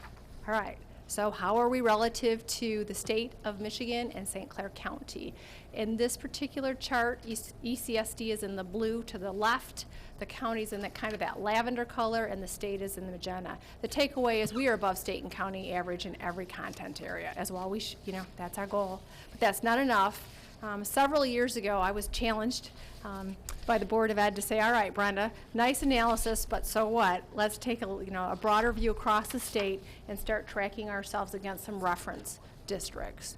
All right, so how are we relative to the state of Michigan and St. Clair County? In this particular chart, ECSD is in the blue to the left, the county's in that kind of that lavender color, and the state is in the magenta. The takeaway is we are above state and county average in every content area as well. That's our goal, but that's not enough. Several years ago, I was challenged by the Board of Ed to say, all right, Brenda, nice analysis, but so what? Let's take a broader view across the state and start tracking ourselves against some reference districts.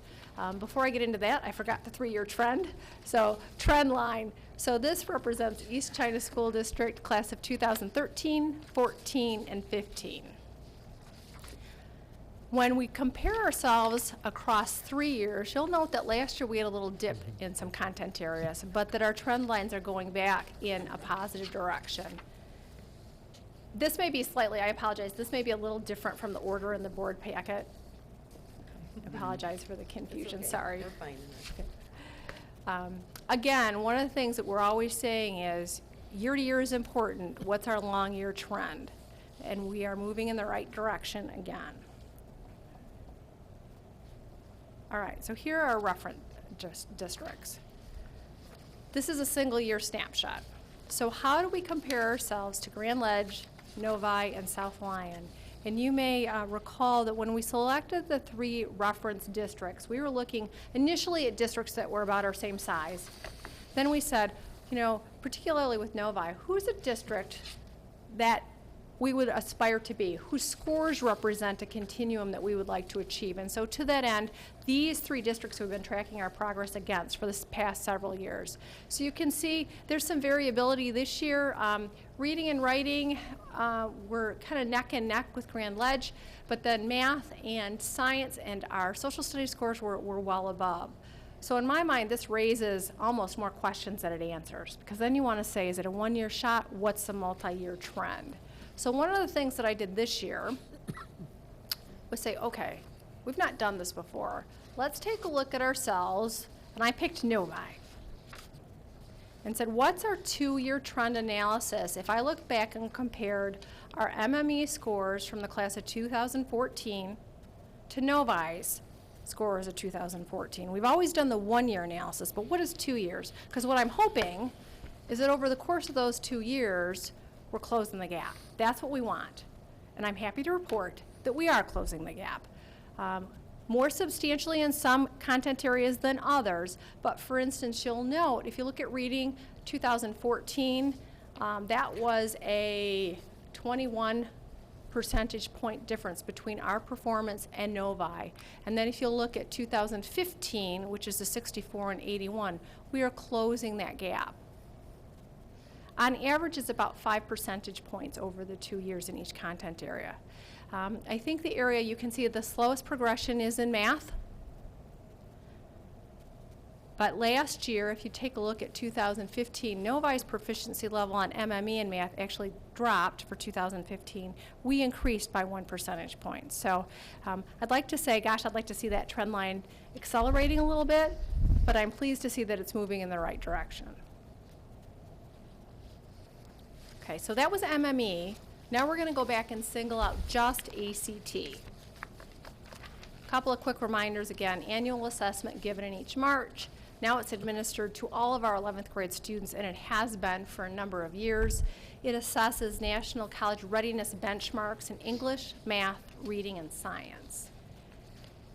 Before I get into that, I forgot the 3-year trend. So trend line. So this represents East China School District class of 2013, 14, and 15. When we compare ourselves across 3 years, you'll note that last year we had a little dip in some content areas, but that our trend lines are going back in a positive direction. This may be I apologize, this may be a little different from the order in the board packet. I apologize for the confusion, sorry. You're fine. Again, one of the things that we're always saying is year to year is important. What's our long year trend? And we are moving in the right direction again. All right, so here are our reference districts. This is a single year snapshot. So how do we compare ourselves to Grand Ledge, Novi, and South Lyon? And you may recall that when we selected the 3 reference districts, we were looking initially at districts that were about our same size. Then we said, particularly with Novi, who's a district that we would aspire to be, whose scores represent a continuum that we would like to achieve. And so to that end, these 3 districts we've been tracking our progress against for this past several years. So you can see there's some variability this year. Reading and writing, we're kind of neck and neck with Grand Ledge, but then math and science and our social studies scores were well above. So in my mind, this raises almost more questions than it answers, because then you want to say, is it a 1-year shot? What's the multi-year trend? So one of the things that I did this year was say, okay, we've not done this before. Let's take a look at ourselves, and I picked Novi and said, what's our 2-year trend analysis if I look back and compared our MME scores from the class of 2014 to Novi's scores of 2014. We've always done the 1-year analysis, but what is 2 years? Because what I'm hoping is that over the course of those 2 years, we're closing the gap. That's what we want. And I'm happy to report that we are closing the gap. More substantially in some content areas than others, but for instance, you'll note, if you look at reading 2014, that was a 21 percentage point difference between our performance and Novi. And then if you look at 2015, which is the 64 and 81, we are closing that gap. On average, it's about 5 percentage points over the 2 years in each content area. I think the area you can see the slowest progression is in math. But last year, if you take a look at 2015, Novi's proficiency level on MME and math actually dropped for 2015. We increased by 1 percentage point. So I'd like to say, gosh, I'd like to see that trend line accelerating a little bit, but I'm pleased to see that it's moving in the right direction. Okay, so that was MME. Now we're going to go back and single out just ACT. Couple of quick reminders again. Annual assessment given in each March. Now it's administered to all of our 11th grade students, and it has been for a number of years. It assesses national college readiness benchmarks in English, math, reading, and science.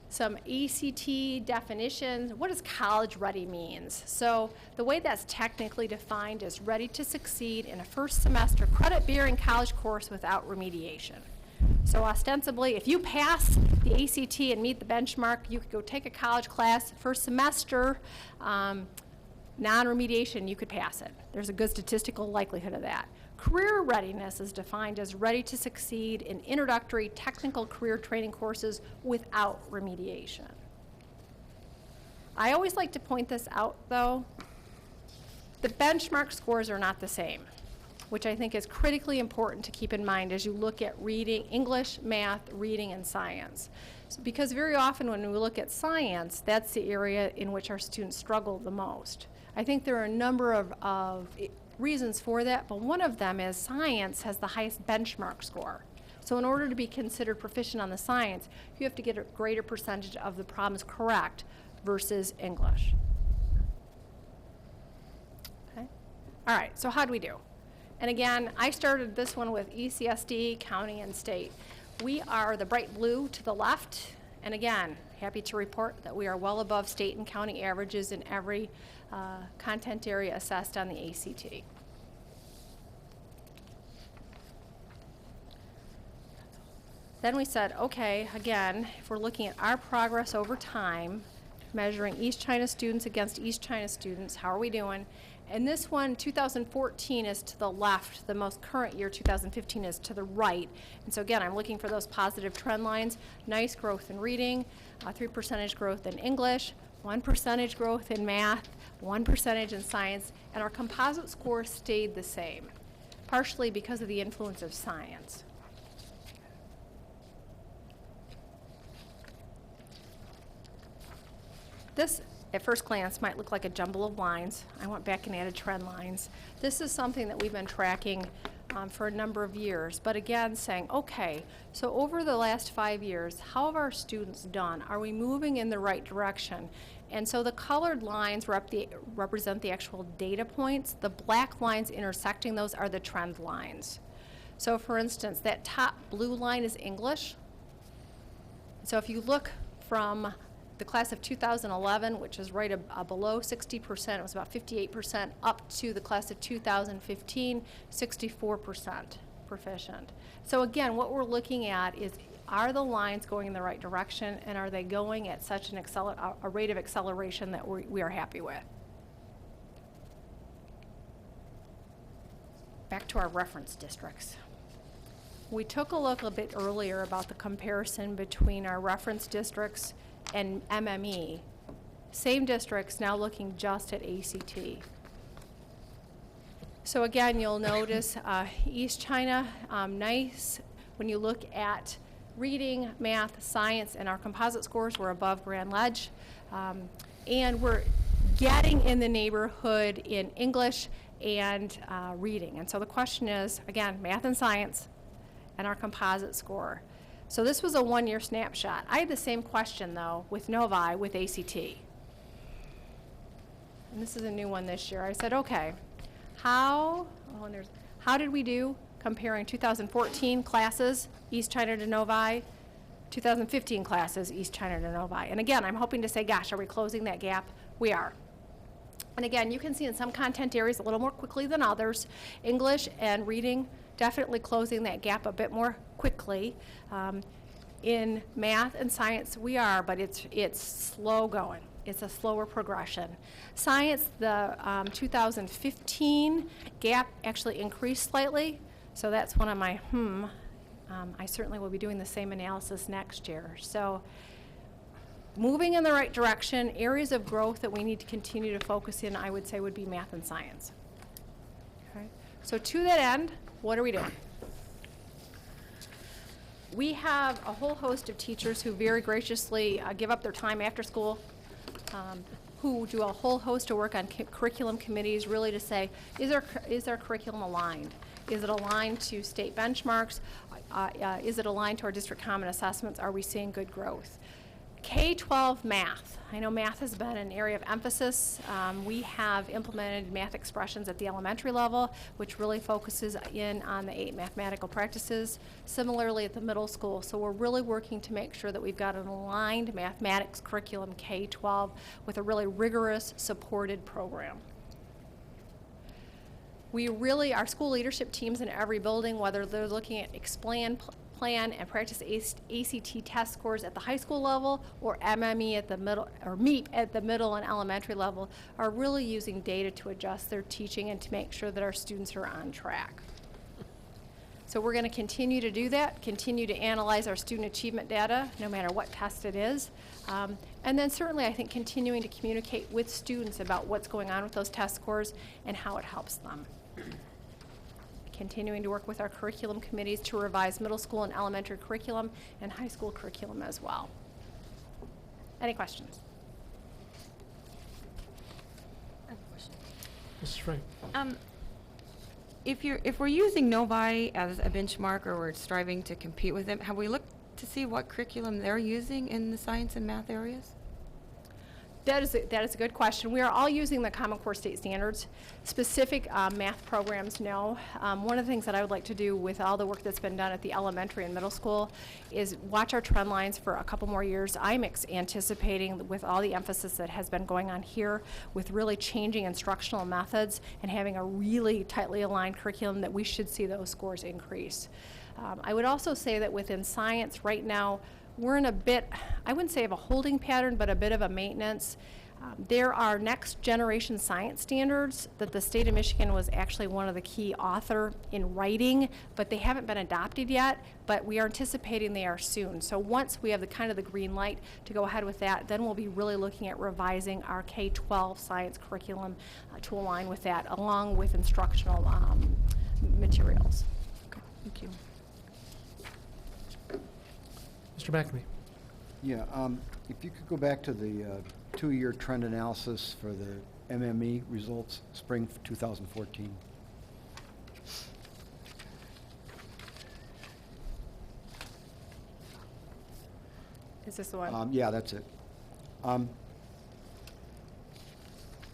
Some ACT definitions. What does college ready means? So the way that's technically defined is ready to succeed in a first semester credit-bearing college course without remediation. So ostensibly, if you pass the ACT and meet the benchmark, you could go take a college class first semester, non-remediation, you could pass it. There's a good statistical likelihood of that. Career readiness is defined as ready to succeed in introductory technical career training courses without remediation. I always like to point this out, though. The benchmark scores are not the same, which I think is critically important to keep in mind as you look at reading, English, math, reading, and science. So, because very often when we look at science, that's the area in which our students struggle the most. I think there are a number of reasons for that, but one of them is science has the highest benchmark score. So in order to be considered proficient on the science, you have to get a greater percentage of the problems correct versus English. Okay? All right, so how'd we do? And again, I started this one with ECSD, county, and state. We are the bright blue to the left, and again, happy to report that we are well above state and county averages in every content area assessed on the ACT. Then we said, okay, again, if we're looking at our progress over time, measuring East China students against East China students, how are we doing? And this one, 2014 is to the left, the most current year, 2015 is to the right. And so again, I'm looking for those positive trend lines. Nice growth in reading, 3% growth in English, 1% growth in math, 1% in science, and our composite score stayed the same, partially because of the influence of science. This, at first glance, might look like a jumble of lines. I went back and added trend lines. This is something that we've been tracking for a number of years, but again saying, okay, so over the last 5 years, how have our students done? Are we moving in the right direction? And so the colored lines represent the actual data points. The black lines intersecting those are the trend lines. So for instance, that top blue line is English. So if you look from the class of 2011, which is right below 60%, it was about 58%, up to the class of 2015, 64% proficient. So again, what we're looking at is, are the lines going in the right direction, and are they going at such a rate of acceleration that we are happy with? Back to our reference districts. We took a look a bit earlier about the comparison between our reference districts and MME. Same districts, now looking just at ACT. So again, you'll notice East China, nice. When you look at reading, math, science, and our composite scores, we're above Grand Ledge. And we're getting in the neighborhood in English and reading. And so the question is, again, math and science and our composite score. So this was a one-year snapshot. I had the same question, though, with Novi, with ACT. And this is a new one this year. I said, okay, how did we do comparing 2014 classes, East China to Novi, 2015 classes, East China to Novi? And again, I'm hoping to say, gosh, are we closing that gap? We are. And again, you can see in some content areas a little more quickly than others. English and reading, definitely closing that gap a bit more quickly. In math and science, we are, but it's slow going. It's a slower progression. Science, the 2015 gap actually increased slightly, so that's one of my I certainly will be doing the same analysis next year. So moving in the right direction. Areas of growth that we need to continue to focus in, I would say, would be math and science. Okay. So to that end, what are we doing? We have a whole host of teachers who very graciously give up their time after school, who do a whole host of work on curriculum committees, really to say, is our curriculum aligned? Is it aligned to state benchmarks? Is it aligned to our district common assessments? Are we seeing good growth? K-12 math. I know math has been an area of emphasis. We have implemented math expressions at the elementary level, which really focuses in on the 8 mathematical practices. Similarly at the middle school. So we're really working to make sure that we've got an aligned mathematics curriculum K-12 with a really rigorous supported program. We really, our school leadership teams in every building, whether they're looking at plan and practice ACT test scores at the high school level or MME at the middle, or MEEP at the middle and elementary level, are really using data to adjust their teaching and to make sure that our students are on track. So we're going to continue to do that, continue to analyze our student achievement data, no matter what test it is. And then certainly I think continuing to communicate with students about what's going on with those test scores and how it helps them. Continuing to work with our curriculum committees to revise middle school and elementary curriculum and high school curriculum as well. Any questions? I have a question. Mrs. Frank? If we're using Novi as a benchmark or we're striving to compete with them, have we looked to see what curriculum they're using in the science and math areas? That is a good question. We are all using the Common Core State Standards. Specific math programs, no. One of the things that I would like to do with all the work that's been done at the elementary and middle school is watch our trend lines for a couple more years. I'm anticipating, with all the emphasis that has been going on here, with really changing instructional methods and having a really tightly aligned curriculum, that we should see those scores increase. I would also say that within science right now, we're in a bit, I wouldn't say of a holding pattern, but a bit of a maintenance. There are next generation science standards that the state of Michigan was actually one of the key author in writing, but they haven't been adopted yet, but we are anticipating they are soon. So once we have the kind of the green light to go ahead with that, then we'll be really looking at revising our K-12 science curriculum to align with that, along with instructional materials. Okay, thank you. Mr. McAfee? Yeah, if you could go back to the 2-year trend analysis for the MME results, spring 2014. Is this the one? Yeah, that's it. I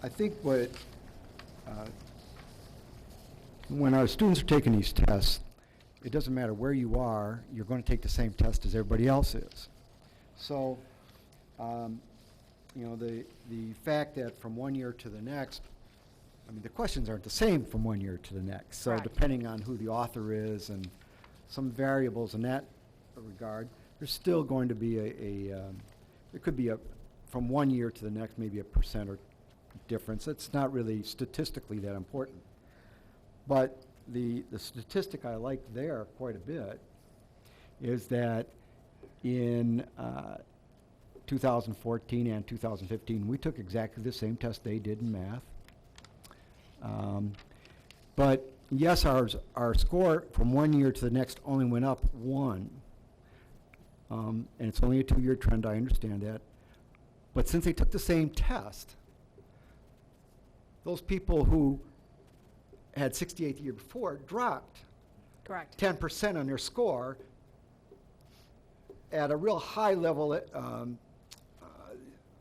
think when our students are taking these tests, it doesn't matter where you are, you're going to take the same test as everybody else is. So, you know, the fact that from one year to the next, I mean, the questions aren't the same from one year to the next. So Correct. depending on who the author is and some variables in that regard, there's still going to be there could be from one year to the next, maybe a % or difference. It's not really statistically that important. But the statistic I like there quite a bit is that in 2014 and 2015, we took exactly the same test they did in math. But yes, our score from one year to the next only went up 1. And it's only a 2-year trend, I understand that. But since they took the same test, those people who had 68 the year before dropped Correct. 10% on their score at a real high level,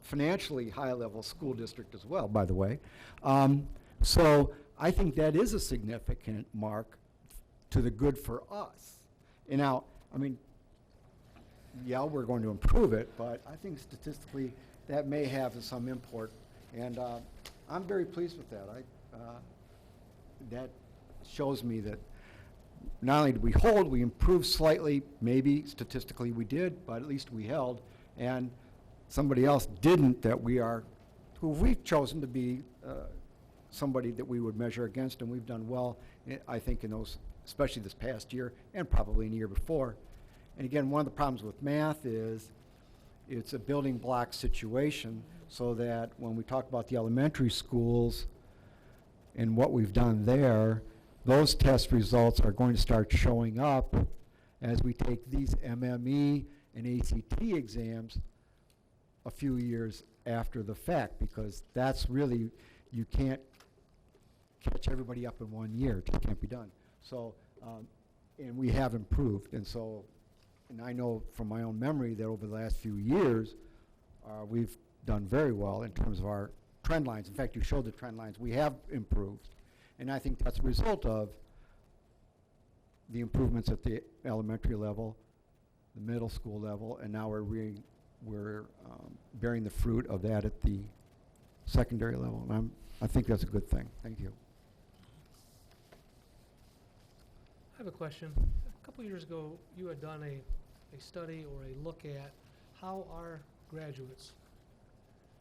financially high level school district as well, by the way. So I think that is a significant mark to the good for us. And now, I mean, yeah, we're going to improve it, but I think statistically that may have some import. And I'm very pleased with that. That shows me that not only did we hold, we improved slightly. Maybe statistically we did, but at least we held. And somebody else didn't who we've chosen to be somebody that we would measure against, and we've done well, I think, in those, especially this past year and probably in the year before. And again, one of the problems with math is it's a building block situation, so that when we talk about the elementary schools and what we've done there, those test results are going to start showing up as we take these MME and ACT exams a few years after the fact, because that's really, you can't catch everybody up in 1 year. It can't be done. So, and we have improved, and so, and I know from my own memory that over the last few years, we've done very well in terms of our trend lines. In fact, you showed the trend lines. We have improved, and I think that's a result of the improvements at the elementary level, the middle school level, and now we're bearing the fruit of that at the secondary level. And I think that's a good thing. Thank you. I have a question. A couple years ago, you had done a study or a look at how our graduates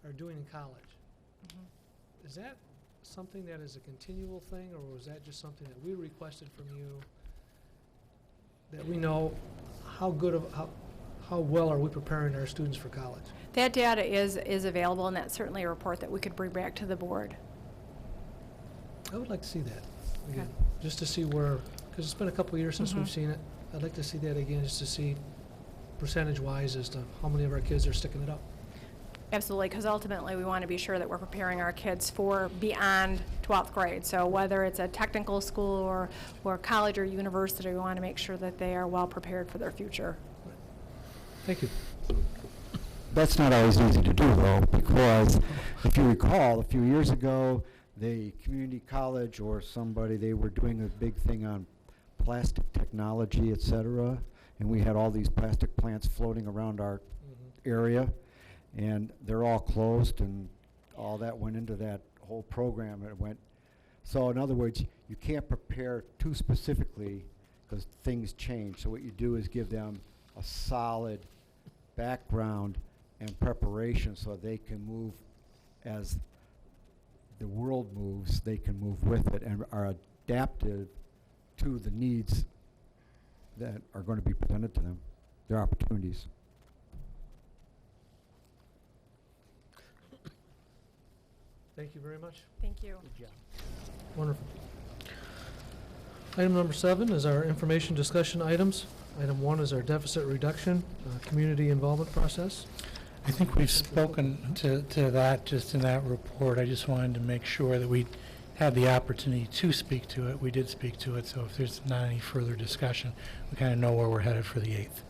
are doing in college. Is that something that is a continual thing, or was that just something that we requested from you, that we know how well are we preparing our students for college? That data is available, and that's certainly a report that we could bring back to the board. I would like to see that again, Okay. just to see where, because it's been a couple years since we've seen it. I'd like to see that again, just to see percentage-wise as to how many of our kids are sticking it up. Absolutely, because ultimately we want to be sure that we're preparing our kids for beyond 12th grade. So whether it's a technical school or college or university, we want to make sure that they are well prepared for their future. Thank you. That's not always easy to do, though, because if you recall, a few years ago, the community college or somebody, they were doing a big thing on plastic technology, et cetera, and we had all these plastic plants floating around our area, and they're all closed, and all that went into that whole program. It went, so in other words, you can't prepare too specifically because things change. So what you do is give them a solid background and preparation so they can move as the world moves, they can move with it and are adaptive to the needs that are going to be presented to them, their opportunities. Thank you very much. Thank you. Good job. Wonderful. Item number 7 is our information discussion items. Item 1 is our deficit reduction, community involvement process. I think we've spoken to that just in that report. I just wanted to make sure that we had the opportunity to speak to it. We did speak to it, so if there's not any further discussion, we kind of know where we're headed for the 8th.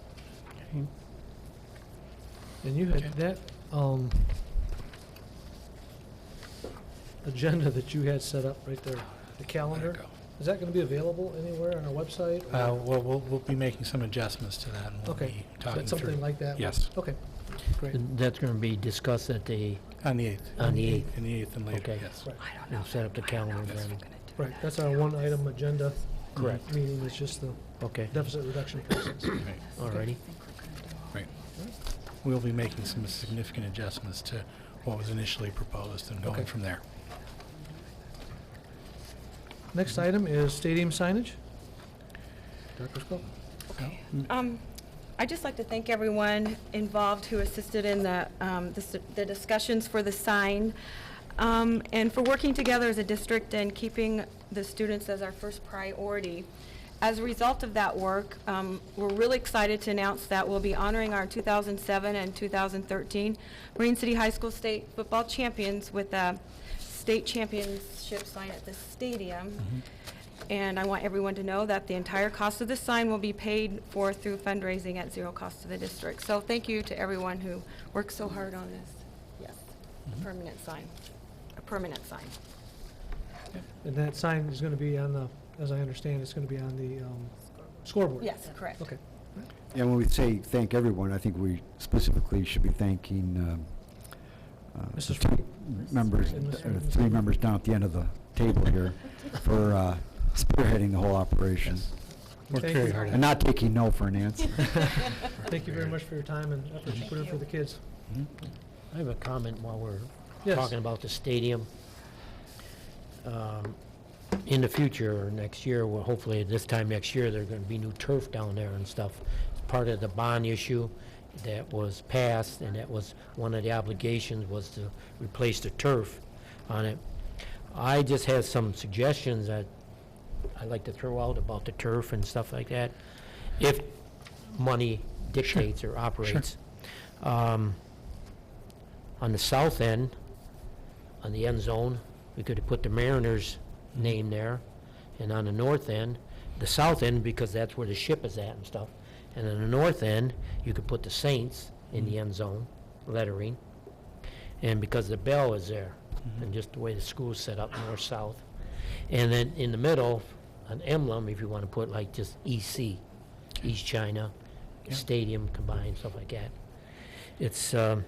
Okay. And you had Okay. that agenda that you had set up right there, the calendar. There you Is that going to be available anywhere on our website? go. We'll be making some adjustments to that, and we'll Okay. be So talking it's through. something like that? Yes. Okay, great. And that's going to be discussed at the, On the 8th. On the 8th. On the 8th and later, Okay. yes. Right. and set up the calendar then. Right, that's our one-item agenda. Correct. Meeting is just the Okay, deficit reduction process. Right. all righty. Right. We'll be making some significant adjustments to what was initially proposed and going Okay. from there. Next item is stadium signage. Dr. Scope. I'd just like to thank everyone involved who assisted in the discussions for the sign, and for working together as a district and keeping the students as our first priority. As a result of that work, we're really excited to announce that we'll be honoring our 2007 and 2013 Marine City High School State football champions with a state championship sign at the stadium. And I want everyone to know that the entire cost of the sign will be paid for through fundraising at zero cost to the district. So thank you to everyone who worked so hard on this. Yes, a permanent sign, a permanent sign. And that sign is going to be on the, as I understand, it's going to be on the scoreboard? Yes, correct. Okay. And when we say thank everyone, I think we specifically should be thanking Mrs. the Freed. two members, And Mr. the 3 members down at the end of the table here for spearheading the whole operation Worked Thank very you. hard at and it. not taking no for an answer. Thank you very much for your time and effort you put in for the kids. I have a comment while we're Yes. talking about the stadium. In the future, or next year, well, hopefully this time next year, there's going to be new turf down there and stuff. It's part of the bond issue, that was passed, and that was one of the obligations was to replace the turf on it. I just have some suggestions that I'd like to throw out about the turf and stuff like that, if money dictates or operates. On the south end, on the end zone, we could have put the Mariners' name there, and on the north end, the south end, because that's where the ship is at and stuff, and on the north end, you could put the Saints in the end zone, lettering, and because the bell is there, and just the way the school's set up, north-south. And then in the middle, an emblem, if you want to put like just EC, East China, Stadium combined, stuff like that. It's, I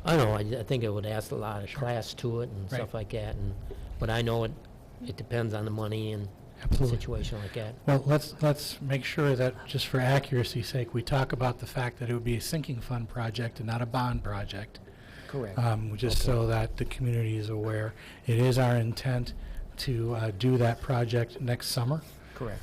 don't know, I think it would add a lot of class to it and stuff like that, but I know it depends on the money and the situation like that. Well, let's make sure that, just for accuracy's sake, we talk about the fact that it would be a sinking fund project and not a bond project. Correct. Just so that the community is aware. It is our intent to do that project next summer. Correct.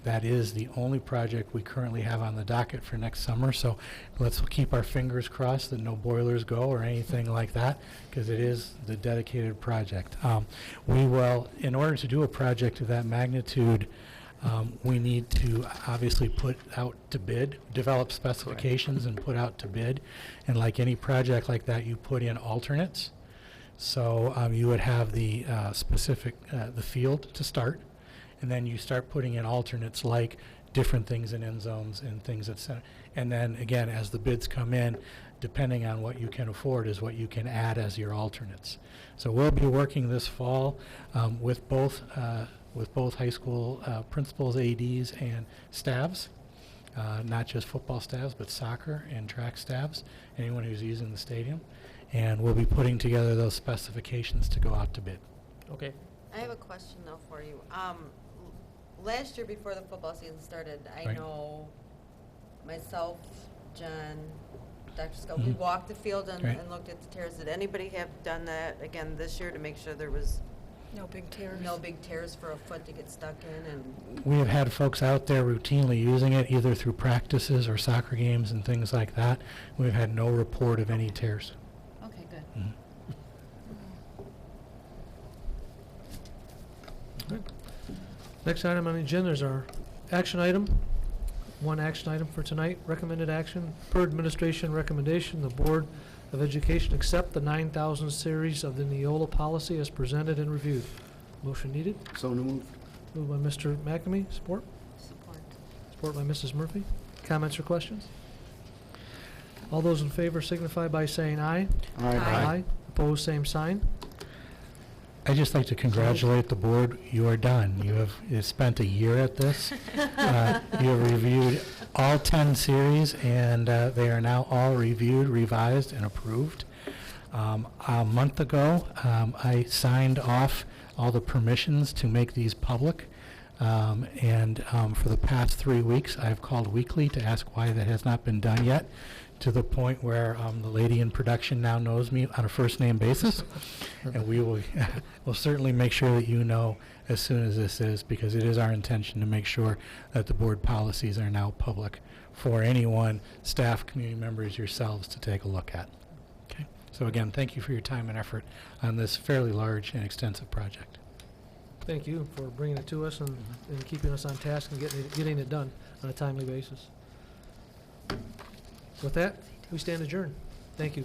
That is the only project we currently have on the docket for next summer, so let's keep our fingers crossed that no boilers go or anything like that, because it is the dedicated project. We will, in order to do a project of that magnitude, we need to obviously put out to bid, develop specifications and put out to bid, and like any project like that, you put in alternates. So you would have the the field to start, and then you start putting in alternates like different things in end zones and things at center. And then again, as the bids come in, depending on what you can afford is what you can add as your alternates. So we'll be working this fall with both high school principals, ADs, and staffs, not just football staffs, but soccer and track staffs, anyone who's using the stadium. And we'll be putting together those specifications to go out to bid. Okay. I have a question though for you. Last year before the football season started, I Right. know myself, John, Dr. Scott, we walked the field and, Right. and looked at the tears. Did anybody have done that again this year to make sure there was No big tears. no big tears for a foot to get stuck in? And We have had folks out there routinely using it, either through practices or soccer games and things like that. We've had no report of any tears. okay, good. Next item on the agenda is our action item. One action item for tonight, recommended action. Per administration recommendation, the Board of Education accept the 9,000 series of the Neola policy as presented and reviewed. Motion needed. So moved. Moved by Mr. McNamee, support. Support. Support by Mrs. Murphy. Comments or questions? All those in favor signify by saying aye. Aye. Opposed, same sign. I'd just like to congratulate the board. You are done. You have spent a year at this. You have reviewed all 10 series, and they are now all reviewed, revised, and approved. A month ago, I signed off all the permissions to make these public. And for the past 3 weeks, I've called weekly to ask why that has not been done yet, to the point where the lady in production now knows me on a first-name basis. And we will we'll certainly make sure that you know as soon as this is, because it is our intention to make sure that the board policies are now public for anyone, staff, community members, yourselves to take a look at. Okay. So again, thank you for your time and effort on this fairly large and extensive project. Thank you for bringing it to us and keeping us on task and getting it done on a timely basis. With that, we stand adjourned. Thank you.